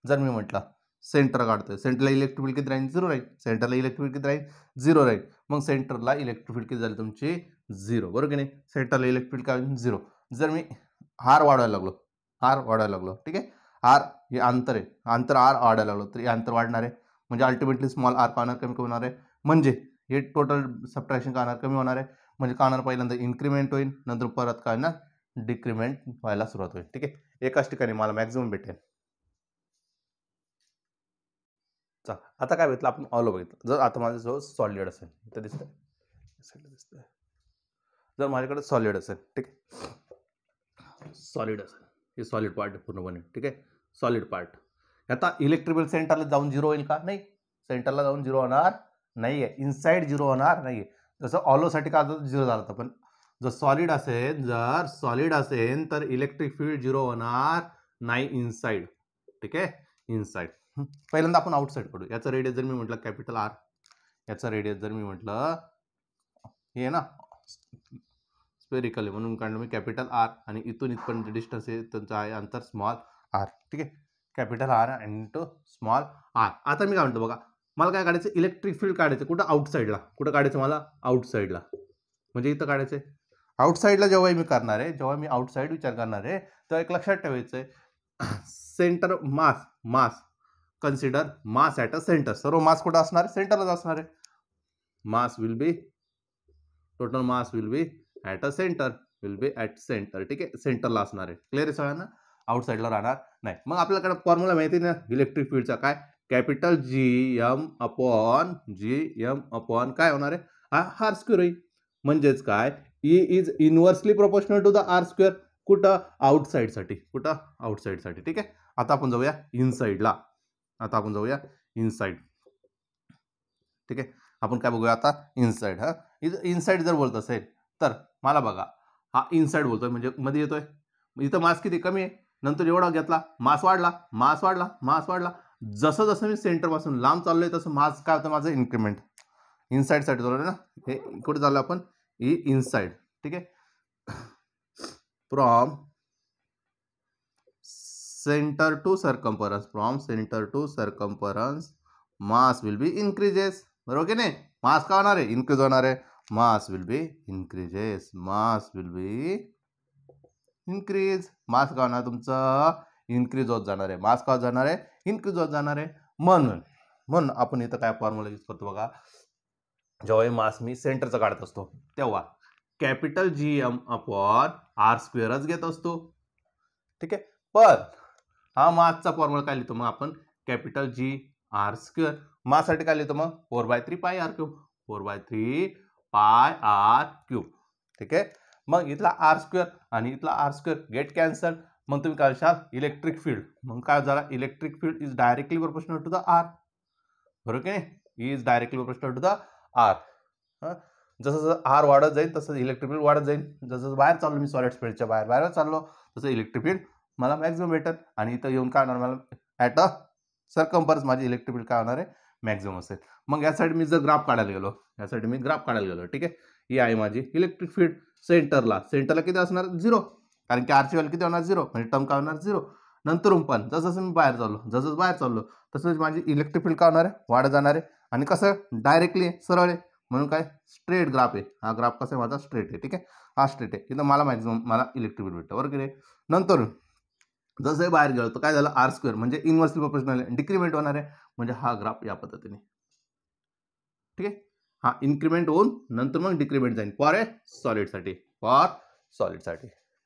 जर मी म्हटलं सेंटर काढतोय, सेंटरला इलेक्ट्रिक फील्ड किती राहील, 0 राहील. सेंटरला इलेक्ट्रिक फील्ड किती राहील, 0 राहील. मग सेंटरला इलेक्ट्रिक फील्ड किती झाली तुमची, 0, बरोबर की नाही. सेंटरला इलेक्ट्रिक फील्ड काय 0. जर मी आर वाढवायला लागलो, ठीक आहे, आर हे अंतर आहे, अंतर आर वाढायला लागलो, तर हे अंतर वाढणार आहे, म्हणजे अल्टिमेटली स्मॉल आर का होणार, कमी होणार आहे, म्हणजे हे टोटल सबट्रॅक्शन का होणार, कमी होणार आहे. म्हणजे का होणार, पहिल्यांदा इन्क्रीमेंट होईल, नंतर परत काय ना डिक्रीमेंट व्हायला सुरुवात होईल. ठीक आहे. एकाच ठिकाणी मला मॅक्झिमम भेटेल. चला आता काय भेटलं, आपण ऑलो बघितलं. जर आता माझ्याजवळ सॉलिड असेल, इथं दिसतंय, जर माझ्याकडे सॉलिड असेल, ठीक आहे, सॉलिड असेल, हे सॉलिड पार्ट पूर्णपणे, ठीक आहे, सॉलिड पार्ट. आता इलेक्ट्रिकल सेंटरला जाऊन 0 होईल का, नाही, सेंटरला जाऊन 0 होणार नाही आहे, इनसाइड 0 होणार नाही आहे. जसं ऑलोसाठी काय होतं 0 झालं होतं, पण जर सॉलिड असेल तर इलेक्ट्रिक फील्ड 0 होणार नाही इनसाइड. ठीक आहे, इनसाइड. पहिल्यांदा आपण आउटसाइड करू. याचा रेडियस जर मी म्हटलं कॅपिटल आर, याचा रेडियस जर मी म्हटलं हे ना स्पेरिकल आहे म्हणून काढलं मी कॅपिटल आर, आणि इथून इथपर्यंत डिस्टन्स आहे त्यांचं आहे अंतर स्मॉल आर. ठीक आहे, capital R into small R. आता मी काय म्हणतो बघा, मला काय काढायचं, इलेक्ट्रिक फील्ड काढायचं कुठं, आउटसाईडला. कुठं काढायचं मला, आउटसाईडला, म्हणजे इथं काढायचं आहे आउटसाईडला. जेव्हा मी करणार आहे, जेव्हा मी आउटसाईड विचार करणार आहे, तेव्हा एक लक्षात ठेवायचं आहे, centre mass consider mass at a centre. सर्व मास कुठं असणार आहे, सेंटरलाच असणार आहे. Total mass will be at a centre, ठीक आहे, सेंटरला असणार आहे. क्लिअर आहे सगळ्यांना, आउटसाईडला राहणार नाही. मग आपल्याकडे फॉर्म्युला माहिती ना इलेक्ट्रिक फील्डचा, काय, कॅपिटल जी एम अपॉन काय होणार आहे, हा आर स्क्वेअर होईल. म्हणजेच काय, E is inversely proportional to the R square. कुठं, आउटसाईडसाठी. ठीक आहे. आता आपण जाऊया इनसाईडला, ठीक आहे. आपण काय बघूया आता, इनसाइड. इनसाइड जर बोलत असेल तर मला बघा, हा इनसाइड बोलतोय म्हणजे मध्ये येतोय, इथं मास किती कमी आहे, नंतर एवढा घेतला, मास वाढला. जसं जसं मी सेंटर पासून लांब चाललोय तसं मास काय होतं माझं, इन्क्रीमेंट. इनसाइड साठी चालू ना, हे कुठे चाललो आपण, इनसाइड. ठीक आहे, from centre to circumference mass will be increases. बरोबर की नाही, मास का होणार आहे, इन्क्रीज होणार आहे. मास विल बी इंक्रीज. मास का होणार तुमचं, इन्क्रीज होत जाणार आहे. मास का होत जाणार आहे, इन्क्रीज होत जाणार आहे. म्हणून आपण इथं काय फॉर्म्युला यूज करतो बघा, जेव्हा मास मी सेंटरचा काढत असतो तेव्हा capital G M upon R स्क्वेअरच घेत असतो. ठीक आहे, पण हा मासचा फॉर्म्युला काय लिहितो मग आपण, कॅपिटल जी आर स्क्वेअर. माससाठी काय लिहितो मग, 4/3 पाय आर क्यूब. ठीक आहे, मग इथला आर स्क्वेअर आणि इथला आर स्क्वेअर गेट कॅन्सल. मग तुम्ही काय सांगाल, इलेक्ट्रिक फील्ड. मग काय झाला, electric field is directly proportional to the R. बरोबर की नाही, is directly proportional to the R. जसं आर वाढत जाईल तसं इलेक्ट्रिक फील्ड वाढत जाईल. जसं बाहेर चाललो मी सॉलिड स्पेसच्या बाहेर चाललो तसं इलेक्ट्रिक फील्ड मला मॅक्झिमम भेटेल. आणि इथं येऊन काय होणार, मला ॲट अ सर्कम्फरन्स माझी इलेक्ट्रिक फील्ड काय होणार आहे, मॅक्झिमम असेल. मग यासाठी मी जर ग्राफ काढायला गेलो, ठीक आहे, ही आहे माझी इलेक्ट्रिक फील्ड. सेंटरला किती असणार, 0, कारण की आरची व्हॅल्यू किती होणार, 0, म्हणजे टर्म काय होणार, 0. नंतरून पण जसं मी बाहेर चाललो तसंच माझी इलेक्ट्रिक फील्ड काय होणार आहे, वाढत जाणार आहे. आणि कसं, डायरेक्टली सरळ आहे, म्हणून काय, स्ट्रेट ग्राफ आहे. हा ग्राफ कसा आहे माझा, स्ट्रेट आहे. ठीक आहे, हा स्ट्रेट आहे. इथं मला इलेक्ट्रिक फील्ड भेटतं, बरोबर की नाही. नंतर जसं बाहेर गेलो तर काय झालं, आर स्क्वेअर म्हणजे इनव्हर्सली प्रोपोर्शनल डिक्रीमेंट होणार आहे. म्हणजे हा ग्राफ या पद्धतीने. ठीक आहे, हा इन्क्रीमेंट होऊन नंतर मग डिक्रीमेंट जाईल फॉर सॉलिडसाठी.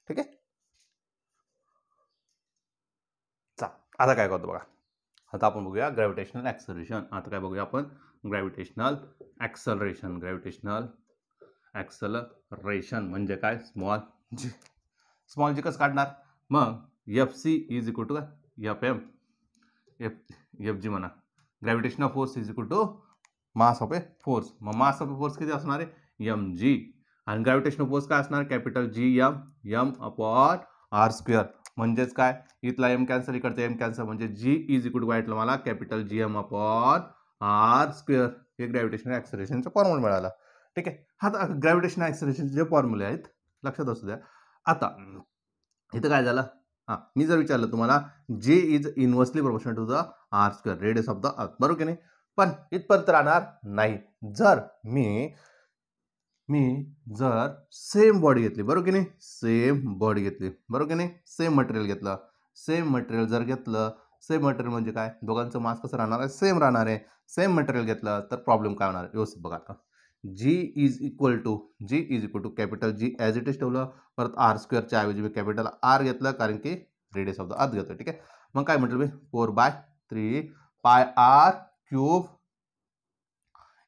ठीक आहे. आता काय करतो बघा, आता आपण बघूया ग्रॅव्हिटेशनल ॲक्सलरेशन. आता काय बघूया आपण, ग्रॅव्हिटेशनल ॲक्सलरेशन. ग्रॅव्हिटेशनल ॲक्सलरेशन म्हणजे काय? स्मॉल जी. स्मॉल जी कसं काढणार? मग F C is equal to F M F G म्हणा. Gravitational force is equal to mass of a force. मग मास ऑफ ए फोर्स किती असणार आहे? M G. आणि ग्रॅव्हिटेशनल फोर्स काय असणार? Capital G M M upon R square. म्हणजेच काय? इथला एम कॅन्सल, इकडचा एम कॅन्सल, म्हणजे जी इज इक्वल टू वाटलं मला capital G M upon R square. हे ग्रॅव्हिटेशनल ॲक्सलरेशनचा फॉर्म्युला मिळाला. ठीक आहे. हा ग्रॅव्हिटेशनल ॲक्सलरेशनचे जे फॉर्म्युले आहेत लक्षात असू द्या. आता इथं काय झालं? मी जर विचारलं तुम्हाला जे is inversely proportional to the R square radius of the earth, बरोबर की नाही? पण इथपर्यंत राहणार नाही. जर मी जर सेम बॉडी घेतली, बरोबर की नाही? सेम बॉडी घेतली, बरोबर की नाही? सेम मटेरियल घेतलं. सेम मटेरियल जर घेतलं, सेम मटेरियल म्हणजे काय? दोघांचं मास कसं राहणार आहे? सेम राहणार आहे. सेम मटेरियल घेतलं तर प्रॉब्लेम काय होणार? व्यवस्थित बघा. आता G is equal to capital G as it is ठेवलं. परत आर स्क्वेअरच्या ऐवजी मी कॅपिटल आर घेतलं, कारण की रेडियस ऑफ द अर्थ घेतो. ठीक आहे. मग काय म्हटलं मी? 4/3 पाय आर क्यूब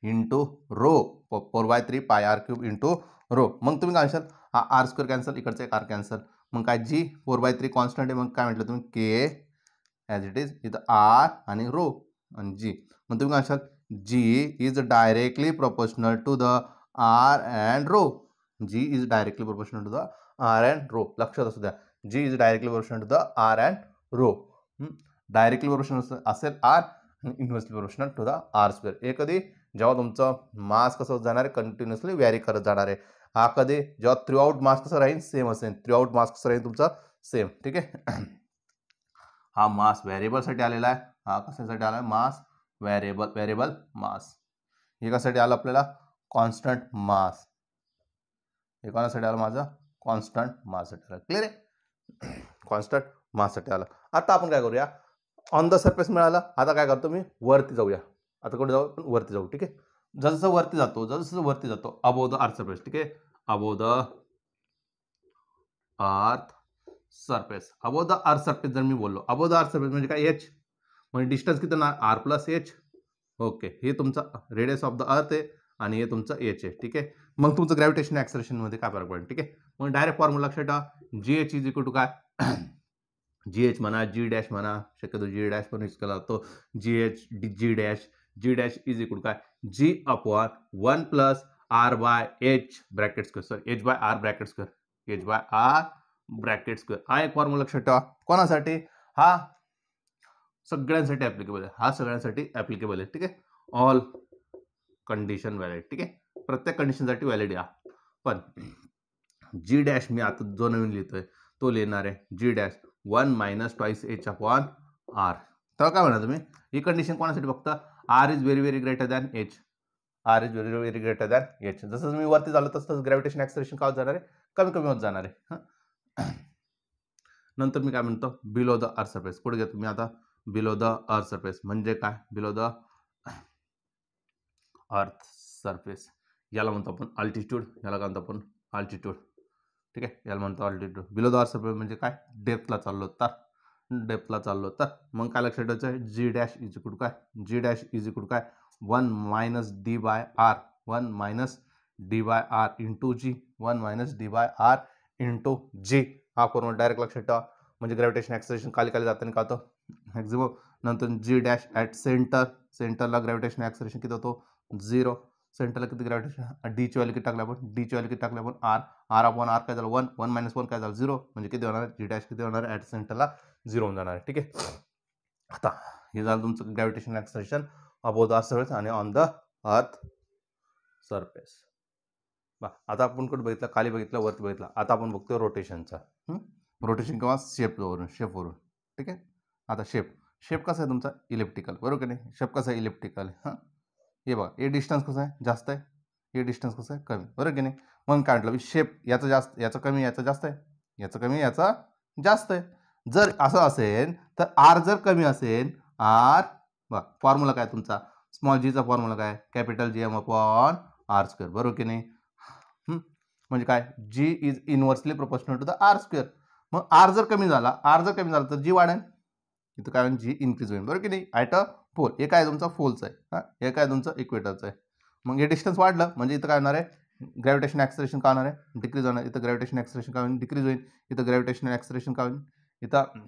इंटू रो. 4/3 पाय आर क्यूब इंटू रो. मग तुम्ही काय म्हणशाल? हा आर स्क्वेअर कॅन्सल, इकडचा एक आर कॅन्सल. मग काय? जी 4/3 कॉन्स्टंट आहे. मग काय म्हटलं तुम्ही? K as it is. इथं आर आणि रो आणि जी. मग तुम्ही काय म्हणशाल? G is directly proportional to the R and rho. G is directly proportional to the R and rho. लक्षात असू द्या. G is directly proportional to the R and rho. Directly proportional असेल R आणि inversely proportional to the R square. हे कधी? जेव्हा तुमचं मास कसं जाणार आहे? कंटिन्युअसली व्हॅरी करत जाणार आहे. हा कधी? जेव्हा थ्रू आउट मास कसं राहील? सेम असेल. थ्रू आउट मास कसं राहील तुमचा? सेम. ठीक आहे. हा मास व्हेरिएबलसाठी आलेला आहे. हा कशासाठी आला आहे? मास व्हेरिएबल मास. हे कशासाठी आलं आपल्याला? कॉन्स्टंट मास. हे कोणासाठी आलं? माझं कॉन्स्टंट माससाठी आलं. क्लिअर आहे? कॉन्स्टंट माससाठी आलं. आता आपण काय करूया? ऑन द सरफेस मिळालं. आता काय करतो मी? वरती जाऊया. आता कुठे जाऊ? वरती जाऊ. ठीक आहे. जसं वरती जातो अबोव द अर्थ सरफेस. ठीक आहे. Above the earth surface. Above the earth surface जर मी बोललो, अबोव द अर्थ सरफेस म्हणजे काय? एच. म्हणजे डिस्टन्स किती ना? R plus H. ओके. हे तुमचं रेडियस ऑफ द अर्थ आहे आणि हे तुमचं एच आहे. ठीक आहे. मग तुमचं ग्रॅव्हिटेशन ॲक्सलरेशनमध्ये काय फरक पडेल? ठीक आहे. मग डायरेक्ट फॉर्म्युला लक्षात ठेवा. G H is equal to काय? जी एच म्हणा, जी डॅश म्हणा, शक्यतो जी डॅश पण यूज केला जातो. G H G dash is equal to काय? G upon 1 plus R by H bracket square. Sorry, H by R bracket square. H by R bracket square. हा एक formula लक्षात ठेवा. कोणासाठी? हा सगळ्यांसाठी ॲप्लिकेबल आहे. हा सगळ्यांसाठी ॲप्लिकेबल आहे. ठीक आहे. All condition valid. ठीक आहे. प्रत्येक कंडिशनसाठी व्हॅलिड आहे. पण जी डॅश मी आता जो नवीन लिहितोय तो लिहिणार आहे. G dash 1 minus twice H upon R. तर काय म्हणा तुम्ही? ही कंडिशन कोणासाठी? फक्त R is very very greater than H. R is very very greater than H. जसं मी वरती झालो तसं ग्रॅव्हिटेशन ॲक्सलरेशन काय होत जाणार आहे? कमी कमी होत जाणार आहे. नंतर मी काय म्हणतो? Below the earth surface. पुढे घेतो मी आता. बिलो द अर्थ सरफेस म्हणजे काय? बिलो द अर्थ सरफेस याला म्हणतो आपण अल्टिट्यूड. याला काय म्हणतो आपण? अल्टिट्यूड. ठीक आहे. याला म्हणतो altitude. Below the earth surface म्हणजे काय? डेप्थला चाललो तर मग काय लक्षात ठेवायचं? G dash is equal to काय? G dash is equal to काय? 1 minus D by R. 1 minus D by R into G. 1 minus D by R into G. हा फॉर्म्युला डायरेक्ट लक्षात ठेवा. म्हणजे ग्रॅव्हिटेशन ॲक्सलरेशन खाली जाताना काय होतं? मॅक्झिमम. नंतर जी डॅश ॲट सेंटरला ग्रॅव्हिटेशन ॲक्सलरेशन किती होतो? 0. सेंटरला किती ग्रॅव्हिटेशन? डीची व्हॅल्यू किती टाकली आपण? डीची व्हॅल्यू किती टाकली आपण? आर अपॉन आर काय झालं? 1. 1 मायनस 1 काय झालं? 0. म्हणजे किती होणार? जी डॅश किती होणार? ॲट सेंटरला 0 होऊन जाणार. ठीक आहे. आता हे झालं तुमचं gravitation acceleration above the earth surface आणि ऑन द अर्थ सरफेस. आता आपण कुठे बघितलं? खाली बघितलं, वरती बघितलं. आता आपण बघतो रोटेशनचा. रोटेशन किंवा शेपवरून. ठीक आहे. आता शेप कसा आहे तुमचा? इलिप्टिकल. बरोबर की नाही? शेप कसा आहे? इलिप्टिकल. हे बघा, हे डिस्टन्स कसं आहे? जास्त आहे. हे डिस्टन्स कसं आहे? कमी. बरोबर की नाही? मग काय म्हटलं? शेप याचं जास्त, याचं कमी, याचं जास्त आहे. याचं कमी, याचा जास्त आहे. जर असं असेल तर आर जर कमी असेल, आर बघा फॉर्म्युला काय तुमचा? स्मॉल जीचा फॉर्म्युला काय? Capital G M upon R square. बरोबर की नाही? म्हणजे काय? G is inversely proportional to the R square. मग आर जर कमी झाला तर जी वाढेल. इथं काय होईल? जी इन्क्रीज होईल. बरोबर की नाही? ॲट अ पोल, हे काय तुमचा पोलचा आहे, हां हे काय तुमचं इक्वेटरचं आहे. मग हे डिस्टन्स वाढलं म्हणजे इथं काय होणार आहे, ग्रॅव्हिटेशन ॲक्सलरेशन काय होणार आहे, डिक्रीज होणार. इथं ग्रॅव्हिटेशन ॲक्सलरेशन काय होईल, डिक्रीज होईल. इथं ग्रॅव्हिटेशन ॲक्सलरेशन काय होईल, इथं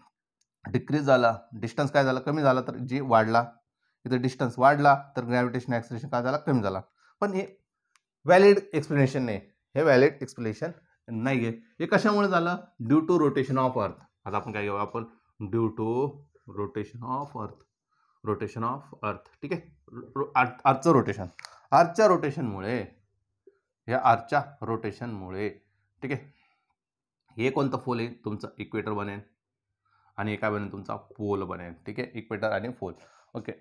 डिक्रीज झाला. डिस्टन्स काय झाला, कमी झाला तर जी वाढला. इथं डिस्टन्स वाढला तर ग्रॅव्हिटेशन ॲक्सलरेशन काय झाला, कमी झाला. पण हे व्हॅलिड एक्सप्लेनेशन नाही, हे व्हॅलिड एक्सप्लेनेशन नाही आहे. हे कशामुळे झालं, ड्यू टू रोटेशन ऑफ अर्थ. आता आपण काय घेऊ, आपण due to rotation of earth, rotation of earth. ठीक आहे, अर्थचं रोटेशन, अर्थच्या रोटेशनमुळे, या अर्थच्या रोटेशनमुळे, ठीक आहे, हे कोणतं पोल आहे तुमचं इक्वेटर बनेल आणि हे काय बनेल तुमचा पोल बनेल. ठीक आहे, इक्वेटर आणि पोल. ओके,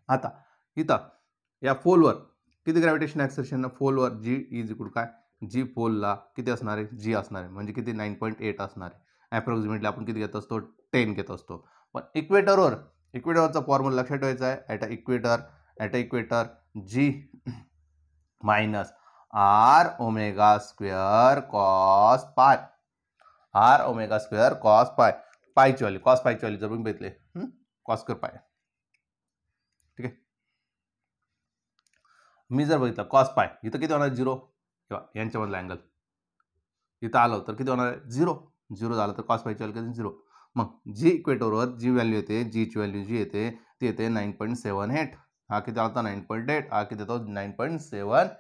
आता इथं या पोलवर किती ग्रॅव्हिटेशन ॲक्सलरेशन, पोलवर जी इज इक्वल काय, जी पोलला किती असणार आहे, जी असणार आहे म्हणजे किती 9.8 असणार आहे. ॲप्रॉक्सिमेटली आपण किती घेत असतो, 10 घेत असतो. पण इक्वेटरवर, इक्वेटरचा फॉर्म्युला लक्षात ठेवायचा आहे, at a equator G minus R omega square cos pi, R omega square cos pi, पायची व्हॅल्यू, कॉस पायची व्हॅल्यू जर तुम्ही बघितले, कॉस स्क्वेअर पाय. ठीक आहे, मी जर बघितलं कॉस पाय, इथं किती होणार, 0 किंवा यांच्यामधला अँगल इथं आलं तर किती होणार आहे, 0. 0 झालं तर कॉस पायची व्हॅल्यू किती, 0. मग जी इक्वेटरवर जी व्हॅल्यू येते, जीची व्हॅल्यू जी येते ती येते 9.78. हा किती आला, 9.8. हा किती येतो, 9.78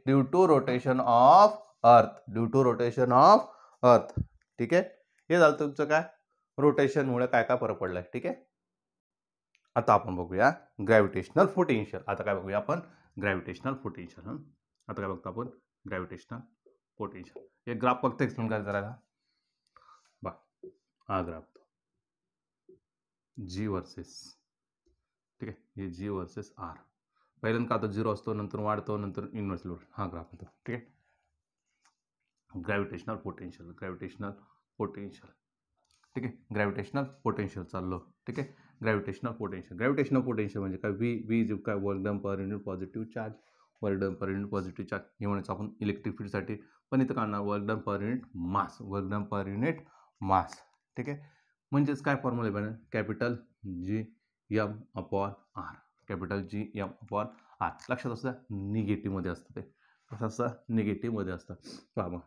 due to rotation of earth, due to rotation of earth. ठीक आहे, हे झालं तुमचं काय, रोटेशनमुळे काय काय फरक पडलाय. ठीक आहे, आता आपण बघूया ग्रॅव्हिटेशनल पोटेन्शियल. आता काय बघूया आपण, ग्रॅव्हिटेशनल पोटेन्शियल. आता काय बघतो आपण, ग्रॅव्हिटेशनल पोटेन्शियल. हे ग्राफ फक्त एक्सप्लेन करायचं राहिला बा, हा ग्राफ जी वर्सेस, ठीक आहे, हे जी वर्सेस आर. पहिल्यांदा का तो 0 असतो, नंतर वाढतो, नंतर इन्व्हर्स लोड, हा ग्राफ होतो. ठीक आहे, ग्रॅव्हिटेशनल पोटेन्शियल, ग्रॅव्हिटेशनल पोटेन्शियल. ठीक आहे, ग्रॅव्हिटेशनल पोटेन्शियल चाललो. ठीक आहे, ग्रॅव्हिटेशनल पोटेन्शियल, ग्रॅव्हिटेशनल पोटेन्शियल म्हणजे काय, वी इज काय, work done per unit positive charge, work done per unit positive charge. हे म्हणायचं आपण इलेक्ट्रिक फील्डसाठी. पण इथं काढणार work done per unit mass, work done per unit mass. ठीक आहे, म्हणजेच काय फॉर्म्युला बनेल, capital G M upon R, capital G M upon R. लक्षात असतं, निगेटिव्हमध्ये असतं ते, कसं असतं, निगेटिव्हमध्ये असतं. मग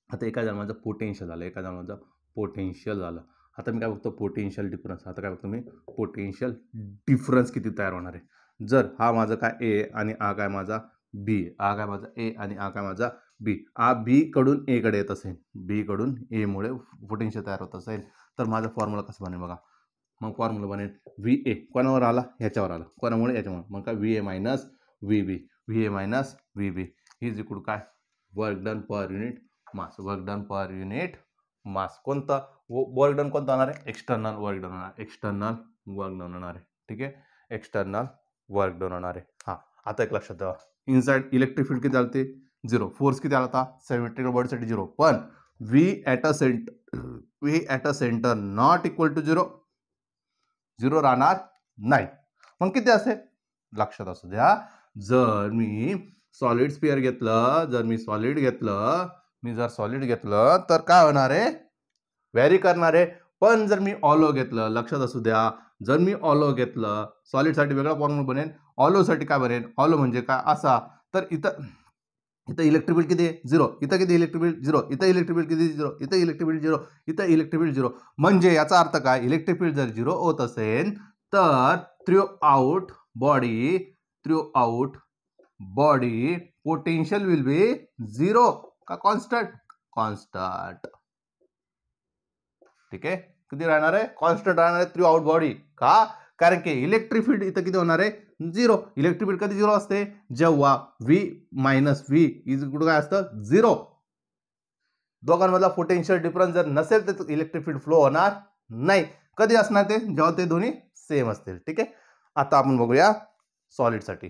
आता एका जणाचं पोटेन्शियल झालं, एका जणाचं पोटेन्शियल झालं. आता मी काय बघतो, पोटेन्शियल डिफरन्स. आता काय बघतो मी, पोटेन्शियल डिफरन्स किती तयार होणार आहे. जर हा माझा काय ए आणि हा काय माझा बी, हा काय माझा ए आणि हा काय माझा बी, हा बी कडून ए कडे येत असेल, बी कडून ए मुळे पोटेन्शियल तयार होत असेल, तर माझा फॉर्म्युला कसं बनेल बघा. मग फॉर्म्युला बनेल व्ही ए, कोणावर आला, ह्याच्यावर आला, कोणामुळे, याच्यामुळे. मग काय, V A minus V B, V A minus V B is equal काय, work done per unit mass, work done per unit mass. कोणता वर्क डन कोणता होणार आहे, एक्सटर्नल वर्क डन होणार, एक्सटर्नल वर्क डन होणार आहे. ठीक आहे, एक्सटर्नल वर्क डन होणार आहे. हां, आता एक लक्षात ठेवा, इनसाइड इलेक्ट्रिक फील्ड किती चालते, 0. फोर्स किती आला होता, सिमेट्रिकल बॉडीसाठी 0. पण V at a centre not equal to 0, 0 राहणार नाही. मग किती असेल, लक्षात असू द्या, जर मी सॉलिड स्पिअर घेतलं, जर मी सॉलिड घेतलं, तर काय होणार आहे, व्हॅरी करणार आहे. पण जर मी ऑलो घेतलं, लक्षात असू द्या, जर मी ऑलो घेतलं, सॉलिडसाठी वेगळा फॉर्म्युला बनेल, ऑलोसाठी काय बनेल, ऑलो म्हणजे काय असा. तर इथं इलेक्ट्रिक फील्ड किती आहे, 0. इथं किती, इलेक्ट्रिक फील्ड 0. इथं इलेक्ट्रिक फील्ड किती, 0. इथं इलेक्ट्रिक फील्ड 0. इथं इलेक्ट्रिक फील्ड 0. म्हणजे याचा अर्थ काय, इलेक्ट्रिक फील्ड जर 0 होत असेल तर through out body potential will be 0 का कॉन्स्टंट, कॉन्स्टंट. ठीक आहे, किती राहणार आहे, कॉन्स्टंट राहणार आहे थ्रू आउट बॉडी. का, कारण की इलेक्ट्रिक फील्ड इथं किती होणार आहे, 0. इलेक्ट्रिक फील्ड कधी 0 असते, जेव्हा V minus V is equal काय असतं, 0. दोघांमधला पोटेन्शियल डिफरन्स जर नसेल तर इलेक्ट्रिक फील्ड फ्लो होणार नाही. कधी असणार ते, जेव्हा ते दोन्ही सेम असतील. ठीक आहे, आता आपण बघूया सॉलिडसाठी.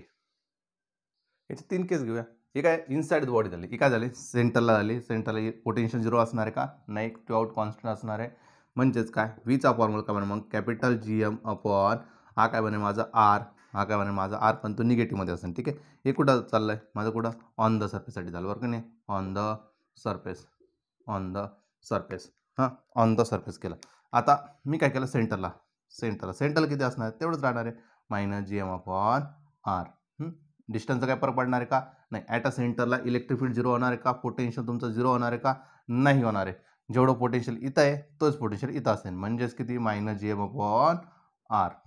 याचे 3 केस घेऊया. हे काय, इनसाइड द बॉडी झाली, ही काय झाली, सेंटरला झाली. सेंटरला पोटेन्शियल 0 असणार आहे का, नाही, थ्रू आउट कॉन्स्टंट असणार आहे. म्हणजेच काय, व्हीचा फॉर्म्युला काय बने, मग कॅपिटल जी एम अपॉन हा काय बने माझा आर, हा काय बने माझा आर, पण तो निगेटिव्हमध्ये असेल. ठीक आहे, हे कुठं चाललं आहे माझं, कुठं, ऑन द सर्फेससाठी झालं बरं का नाही, on the surface, on the surface. हां, ऑन द सर्फेस केलं. आता मी काय केलं, सेंटरला किती असणार आहे, तेवढंच राहणार आहे. -gm/r. डिस्टन्सचा काय फरक पडणार आहे का? नाही. ॲट अ सेंटरला इलेक्ट्रिक फील्ड 0 होणार आहे का? पोटेन्शियल तुमचं 0 होणार आहे का? नाही होणार आहे. जेवढं पोटेन्शियल इथं आहे तोच पोटेन्शियल इथं असेल, म्हणजेच किती -gm/r.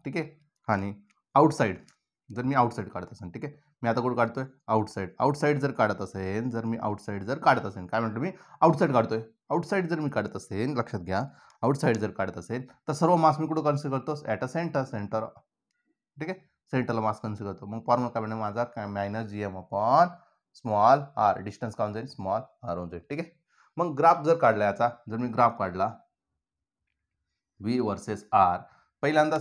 ठीक आहे. आणि आउटसाईड जर मी आउटसाईड काढत असेल, ठीक आहे, मी आता कुठं काढतोय? आउटसाईड जर काढत असेल, काय म्हटलं मी? आउटसाईड काढतोय. आउटसाईड जर मी काढत असेल, लक्षात घ्या, आउटसाईड जर काढत असेल तर सर्व मास मी कुठं कन्सिडर करतो? At a centre. ठीक आहे. सेंटरला मास कन्सिडर करतो. मग फॉर्म्युला काय म्हणणार माझा? -gm/r. डिस्टन्स काय होऊन जाईल? स्मॉल r होऊन जाईल. ठीक आहे. मग ग्राफ जर काढला याचा, जर मी ग्राफ काढला v वर्सेस r, पहिल्यांदा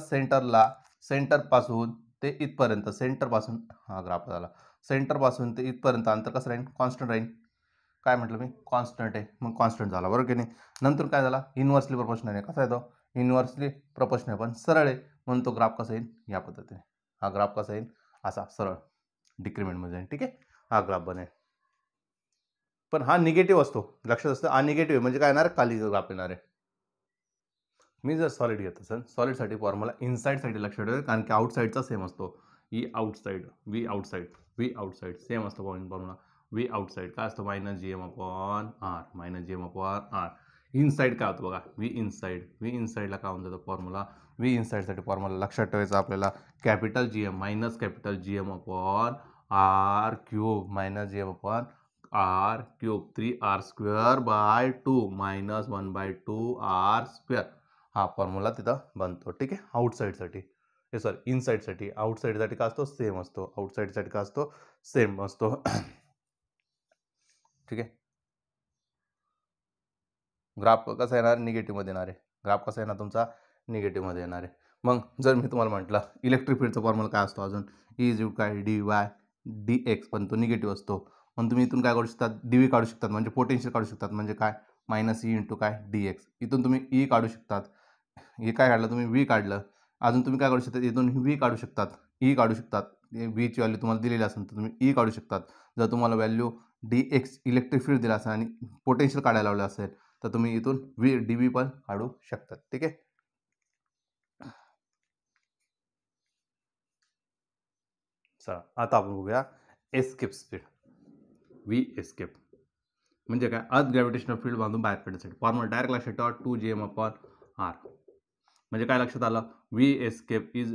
सेंटरपासून ते इथपर्यंत, सेंटरपासून हा ग्राफ झाला, सेंटरपासून ते इथपर्यंत अंतर कसं राहील? कॉन्स्टंट राहील. काय म्हटलं मी? कॉन्स्टंट आहे. मग कॉन्स्टंट झाला, बरोबर की नाही? नंतर काय झाला? इन्व्हर्सली प्रोपोर्शनल आहे. कसा येतो? इन्व्हर्सली प्रोपोर्शनल, पण सरळ आहे म्हणून तो ग्राफ कसा येईल? या पद्धतीने. हा ग्राफ कसा येईल? असा सरळ डिक्रिमेंटमध्ये जाईल. ठीक आहे. हा ग्राफ बनेल. पण हा निगेटिव्ह असतो, लक्षात असतं. हा निगेटिव्ह म्हणजे काय येणार? खाली ग्राफ येणार आहे. मी जर सॉलिड घेत असेल, सॉलिडसाठी फॉर्म्युला इनसाईडसाठी लक्षात ठेवा, कारण की आउटसाईडचा सेम असतो. व्ही आउटसाईड सेम असतो फॉर्म्युला. व्ही आउटसाईड काय असतो? -gm/r. इनसाईड काय होतं बघा? व्ही इनसाईडला काय होऊन जातं फॉर्म्युला? व्ही इनसाईडसाठी फॉर्म्युला लक्षात ठेवायचा आपल्याला. Capital GM -GM/r³ 3r² - 1/2r². हा फॉर्म्युला तिथं बनतो. ठीक आहे. आउटसाईडसाठी, इनसाईडसाठी. आउटसाईडसाठी काय असतो? सेम असतो. आउटसाईडसाठी काय असतो? सेम असतो. ठीक आहे. ग्राफ कसा येणार? निगेटिव्हमध्ये येणार आहे. ग्राफ कसा येणार तुमचा? निगेटिव्हमध्ये येणार आहे. मग जर मी तुम्हाला म्हटलं इलेक्ट्रिक फील्डचा फॉर्म्युला काय असतो अजून? काय dy/dx, पण तो निगेटिव्ह असतो. पण तुम्ही इथून काय काढू शकतात? dv काढू शकतात, म्हणजे पोटेन्शियल काढू शकतात. म्हणजे काय? -e × काय? dx. इथून तुम्ही e काढू शकतात. हे काय काढलं तुम्ही? v काढलं. अजून तुम्ही काय काढू शकतात? इथून v काढू शकतात, e काढू शकतात. v ची व्हॅल्यू तुम्हाला दिलेली असेल तर तुम्ही e काढू शकतात. जर तुम्हाला व्हॅल्यू dx इलेक्ट्रिक फील्ड दिला असेल आणि पोटेन्शियल काढायला लावलं असेल तर तुम्ही इथून dv पण काढू शकतात. ठीक आहे. चला आता आपण बघूया एस्केप स्पीड. व्ही एस्केप म्हणजे काय? अर्थ ग्रॅव्हिटेशनल फील्ड बांधून बाहेर पडण्यासाठी फॉर्म्युला डायरेक्ट लक्षात ठेवा. 2gm/r. म्हणजे काय लक्षात आलं? V escape is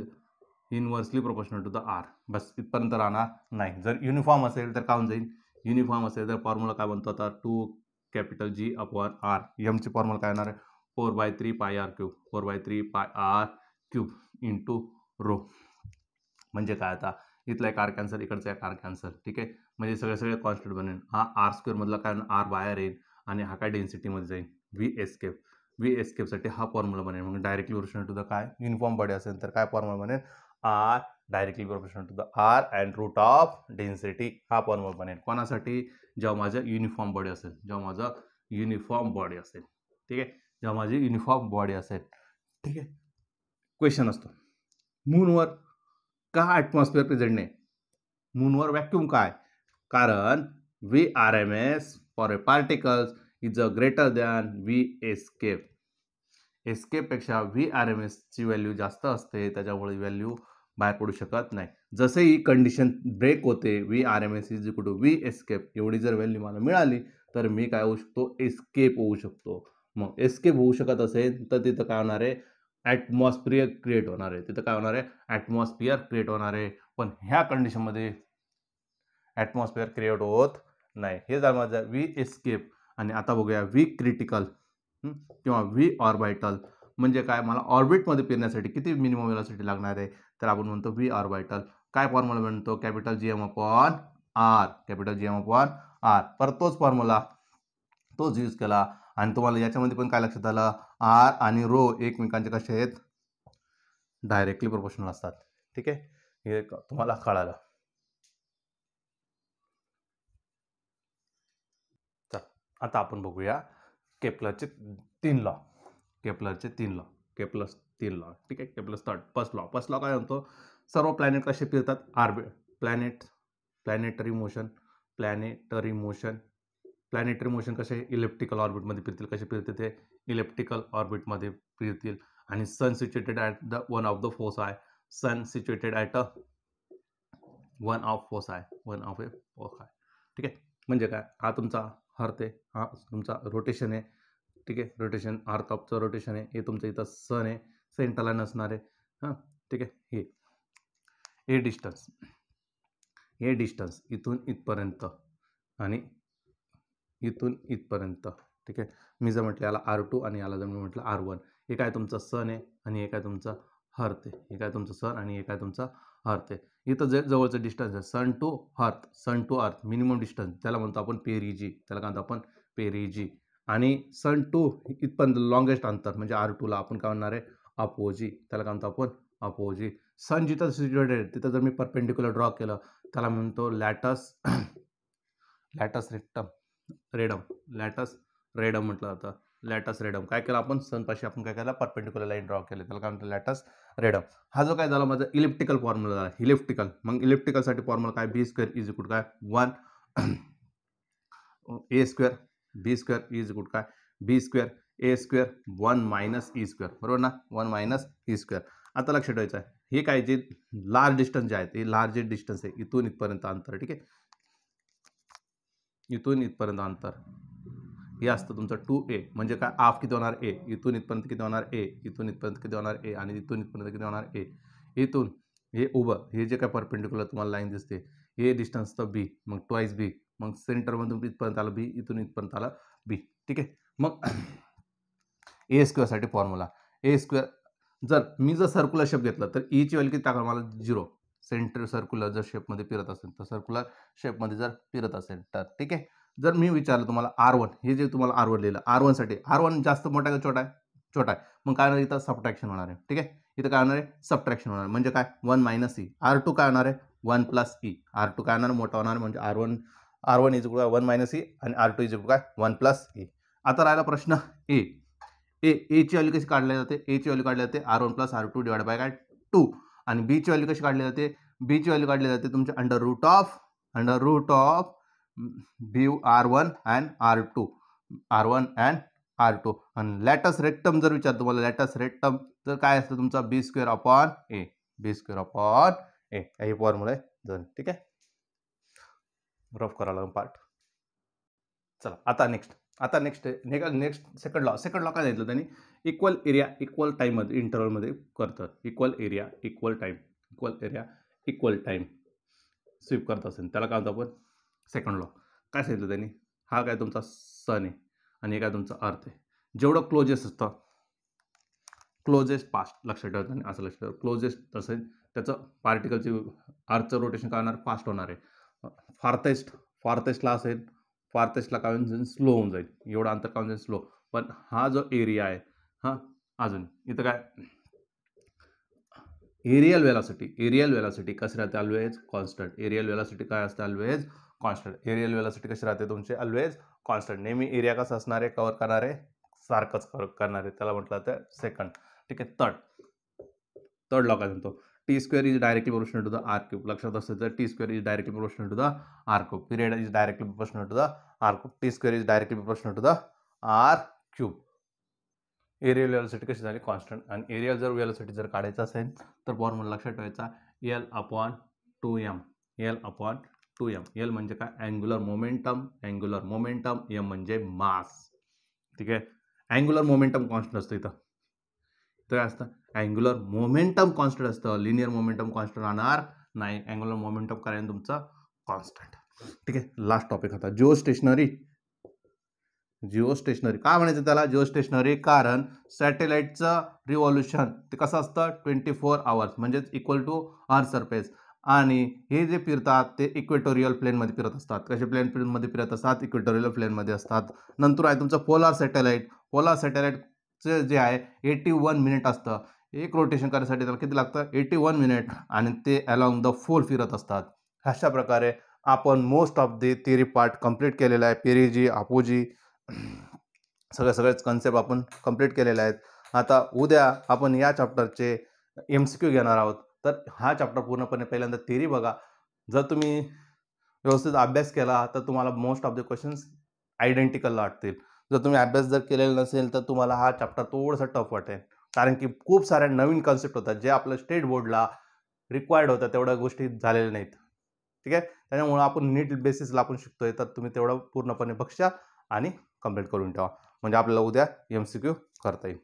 inversely proportional to the r. बस इथपर्यंत राहणार नाही. जर युनिफॉर्म असेल तर काय होऊन जाईल? युनिफॉर्म असेल तर फॉर्म्युला काय बनतो आता? 2G/r. एमची फॉर्म्युला काय येणार आहे? 4/3πr³. 4/3πr³ into rho. म्हणजे काय आता? इथला एक आर कॅन्सल, इकडचा एक आर कॅन्सल. ठीक आहे. म्हणजे सगळे कॉन्स्टंट बनेल. हा r² मधला काय? r बाहेर येईल आणि हा काय डेन्सिटीमध्ये जाईल. व्ही एस्केपसाठी हा फॉर्म्युला बनेल. मग डायरेक्टली प्रोपोर्शनल टू द काय? युनिफॉर्म बॉडी असेल तर काय फॉर्म्युला बनेल? r directly proportional to the r and root of density. हा फॉर्म्युला बनेल. कोणासाठी? जेव्हा माझं युनिफॉर्म बॉडी असेल. ठीक आहे. जेव्हा माझी युनिफॉर्म बॉडी असेल. ठीक आहे. क्वेश्चन असतो, मूनवर का ॲटमॉस्फिअर प्रेझेंट नाही? मूनवर व्हॅक्यूम काय? कारण VRMS for a particles is a greater than V escape. एस्केपपेक्षा VRMS ची व्हॅल्यू जास्त असते, त्याच्यामुळे व्हॅल्यू बाहेर पडू शकत नाही. जसे ही कंडिशन ब्रेक होते, VRMS is equal to V escape, एवढी जर व्हॅल्यू मला मिळाली तर मी काय होऊ शकतो? एस्केप होऊ शकतो. मग एस्केप होऊ शकत असेल तर तिथं काय होणार आहे? ॲटमॉस्फिअर क्रिएट होणार आहे. तिथं काय होणार आहे? ॲटमॉस्फिअर क्रिएट होणार आहे. पण ह्या कंडिशनमध्ये ॲटमॉस्फिअर क्रिएट होत नाही. हे झालं माझं व्ही एस्केप. आणि आता बघूया व्ही क्रिटिकल किंवा व्ही ऑर्बिटल म्हणजे काय? मला ऑर्बिटमध्ये फिरण्यासाठी किती मिनिमम वेलोसिटी लागणार आहे? तर आपण म्हणतो व्ही ऑर्बिटल. काय फॉर्म्युला म्हणतो? GM/r. परत तोच फॉर्म्युला तोच यूज केला. आणि तुम्हाला याच्यामध्ये पण काय लक्षात आलं? r आणि रो एकमेकांचे कसे आहेत? डायरेक्टली प्रोपोर्शनल असतात. ठीक आहे. हे तुम्हाला कळालं. आता आपण बघूया केपलरचे 3 लॉ. केपलरचे 3 लॉ. ठीक आहे. फर्स्ट लॉ काय म्हणतो? सर्व प्लॅनेट कसे फिरतात? प्लॅनेटरी मोशन कसे? इलेप्टिकल ऑर्बिटमध्ये फिरतील. कसे फिरतील ते? इलेप्टिकल ऑर्बिटमध्ये फिरतील. आणि sun situated at the one of the foci. Sun situated at 1 of foci 1 of a foci. ठीक आहे, म्हणजे काय, हा तुमचा अर्थ आहे, हा तुमचा रोटेशन आहे. ठीक आहे, रोटेशन अर्थ ऑफचं रोटेशन आहे. हे तुमचं इथं सन आहे, सेंटरला नसणार आहे. हां, ठीक आहे. हे डिस्टन्स इथून इथपर्यंत आणि इथून इथपर्यंत. ठीक आहे, मी जर म्हटलं याला R2 आणि याला जर मी म्हटलं R1, हे काय तुमचं सन आहे आणि हे काय तुमचं अर्थ आहे. हे काय तुमचं सन आणि हे काय तुमचा अर्थ आहे. इथं जे जवळचं डिस्टन्स आहे सन टू अर्थ मिनिमम डिस्टन्स, त्याला म्हणतो आपण पेरिजी. त्याला काय म्हणतो आपण पेरिजी. आणि सन टू इथपर्यंत लॉंगेस्ट अंतर म्हणजे R2ला आपण काय म्हणणार आहे अपोजी. त्याला काय म्हणतो आपण अपोजी. सन जिथं सिच्युएटेड आहे तिथं जर मी परपेंडिक्युलर ड्रॉ केलं त्याला म्हणतो लॅटस रेडम म्हटलं जातं. लॅटस रेडम काय केलं आपण सनपाशी आपण काय केलं परपेंडिक्युलर लाईन ड्रॉ केली, त्याला काय म्हणतो लॅटस रेडम. हा जो काय झाला माझा इलिप्टिकल फॉर्म्युला झाला. मग इलिप्टिकलसाठी फॉर्म्युला काय बी स्क्वेअर इज इक्वल काय 1 A square B square is equal काय B square A square 1 minus E square. बरोबर ना, 1 मायनस ई स्क्वेअर. आता लक्षात ठेवायचं आहे हे काय जे लार्ज डिस्टन्स जे आहेत हे लार्ज डिस्टन्स आहे इथून इथपर्यंत अंतर. ठीक आहे, इथून इथपर्यंत अंतर हे असतं तुमचं 2a. म्हणजे काय हाफ किती होणार a, इथून इथपर्यंत किती होणार a, इथून इथपर्यंत किती होणार a आणि इथून इथपर्यंत किती होणार a. इथून हे उभं हे जे काय परपेंडिक्युलर तुम्हाला लाईन दिसते हे डिस्टन्स तर b, मग ट्वाईस b, मग सेंटरमधून इथपर्यंत आलं b, इथून इथपर्यंत आलं b. ठीक आहे, मग ए स्क्वेअरसाठी फॉर्म्युला ए स्क्वेअर. जर सर्क्युलर शेप घेतला तर ईची व्हॅल्यू किती टाकणार मला 0. सेंटर सर्क्युलर जर शेपमध्ये फिरत असेल तर सर्क्युलर शेपमध्ये जर फिरत असेल तर. ठीक आहे, जर मी विचारलं तुम्हाला R1, हे जे तुम्हाला R1 लिहिलं R1साठी, R1 जास्त मोठा का छोटा आहे, छोटा आहे, मग काय होणार इथं सबट्रॅक्शन होणार आहे. ठीक आहे, इथं काय होणार आहे सबट्रॅक्शन होणार म्हणजे काय 1 मायनस ई. R2 काय होणार आहे 1 प्लस ई. R2 काय होणार मोठा होणार म्हणजे R1 is equal 1 minus E आणि R2 इज इक्वल काय 1 प्लस ई. आता राहिला प्रश्न एची व्हॅल्यू कशी काढली जाते, एची व्हॅल्यू काढली जाते R1 plus R2 divide by काय 2. आणि बीची व्हॅल्यू कशी काढली जाते, बीची व्हॅल्यू काढली जाते तुमच्या under root of B R1 and R2 आणि लॅटस रेक्टम जर विचार तुम्हाला लॅटस रेक्टम तर काय असतं तुमचा बी स्क्वेअर अपॉन ए. हे फॉर्म्युला आहे. ठीक आहे, रफ करा लागेल पार्ट. चला आता नेक्स्ट सेकंड लॉ काय सांगितलं त्यांनी इक्वल एरिया इक्वल टाइम मध्ये इंटरव्हलमध्ये करतात. Equal area equal time sweep करत असेल त्याला काय म्हणतो आपण सेकंड लॉ. काय सांगितलं त्यांनी, हा काय तुमचा सन आहे आणि हे काय तुमचा अर्थ आहे. जेवढं क्लोजेस्ट असतं क्लोजेस्ट पास्ट लक्षात ठेवतं आणि असं लक्षात ठेवा क्लोजेस्ट असेल त्याचं पार्टिकलचे अर्थचं रोटेशन काय होणार फास्ट होणार आहे. फार्थेस्टला असेल फार्थेस्टला काय होईल स्लो होऊन जाईल, एवढं अंतर काय होऊन स्लो. पण हा जो एरिया आहे हा अजून इथं काय एरियल वेलॉसिटी कशी राहते ऑलवेज कॉन्स्टंट. एरियल वेलॉसिटी काय असते ऑलवेज कॉन्स्टंट. एरियल वेलॉसिटी कशी राहते तुमचे ऑलवेज कॉन्स्टंट. नेहमी एरिया कसं असणार आहे कव्हर करणारे सारखंच करणार आहे, त्याला म्हटलं जातं सेकंड. ठीक आहे, थर्ड लॉ काय म्हणतो T square is directly proportional to the R cube. लक्षात असतं तर T square is directly proportional to the R cube. Period is directly proportional to the R cube. T square is directly proportional to the R cube. Aerial velocity कशी झाली constant. आणि aerial जर velocity जर काढायचं असेल तर formula लक्षात ठेवायचा L अपॉन 2m. L म्हणजे काय अँग्युलर मोमेंटम, M म्हणजे मास. ठीक आहे, अँग्युलर मोमेंटम कॉन्स्टंट असतं इथं काय असतं अँग्युलर मोमेंटम कॉन्स्टंट असतं. लिनियर मोमेंटम कॉन्स्टंट राहणार नाही, अँग्युलर मोमेंटम करायला तुमचं कॉन्स्टंट. ठीक आहे, लास्ट टॉपिक होता जिओ स्टेशनरी. काय म्हणायचं त्याला जिओ स्टेशनरी, कारण सॅटेलाइटचं रिव्हॉल्युशन ते कसं असतं 24 आवर्स म्हणजेच इक्वल टू अर्थ सरफेस. आणि हे जे फिरतात ते इक्वेटोरियल प्लेनमध्ये फिरत असतात. कसे प्लेनमध्ये फिरत असतात इक्वेटोरियल प्लेनमध्ये असतात. नंतर आहे तुमचं पोलार सॅटेलाइटचं जे आहे 81 मिनिट असतं. एक रोटेशन करण्यासाठी त्याला किती लागतं 81 मिनिट आणि ते अलॉंग द फोल फिरत असतात. अशा प्रकारे आपण most of the theory part complete केलेला आहे. पेरिजी अपोजी सगळेच कन्सेप्ट आपण कंप्लीट केलेले आहेत. आता उद्या आपण या चॅप्टरचे MCQ घेणार आहोत. तर हा चॅप्टर पूर्णपणे पहिल्यांदा थिअरी बघा. जर तुम्ही व्यवस्थित अभ्यास केला तर तुम्हाला most of the questions identical वाटतील. जर तुम्ही अभ्यास केलेला नसेल तर तुम्हाला हा चॅप्टर थोडासा टफ वाटेल. कारण की खूप साऱ्या नवीन कॉन्सेप्ट होतात जे आपल्या स्टेट बोर्डला रिक्वायर्ड होतात, तेवढ्या गोष्टी झालेल्या नाहीत. ठीक आहे, त्याच्यामुळे आपण नीट बेसिसला आपण शिकतोय, तर तुम्ही तेवढं पूर्णपणे बघा आणि कंप्लीट करून ठेवा, म्हणजे आपल्याला उद्या MCQ करता येईल.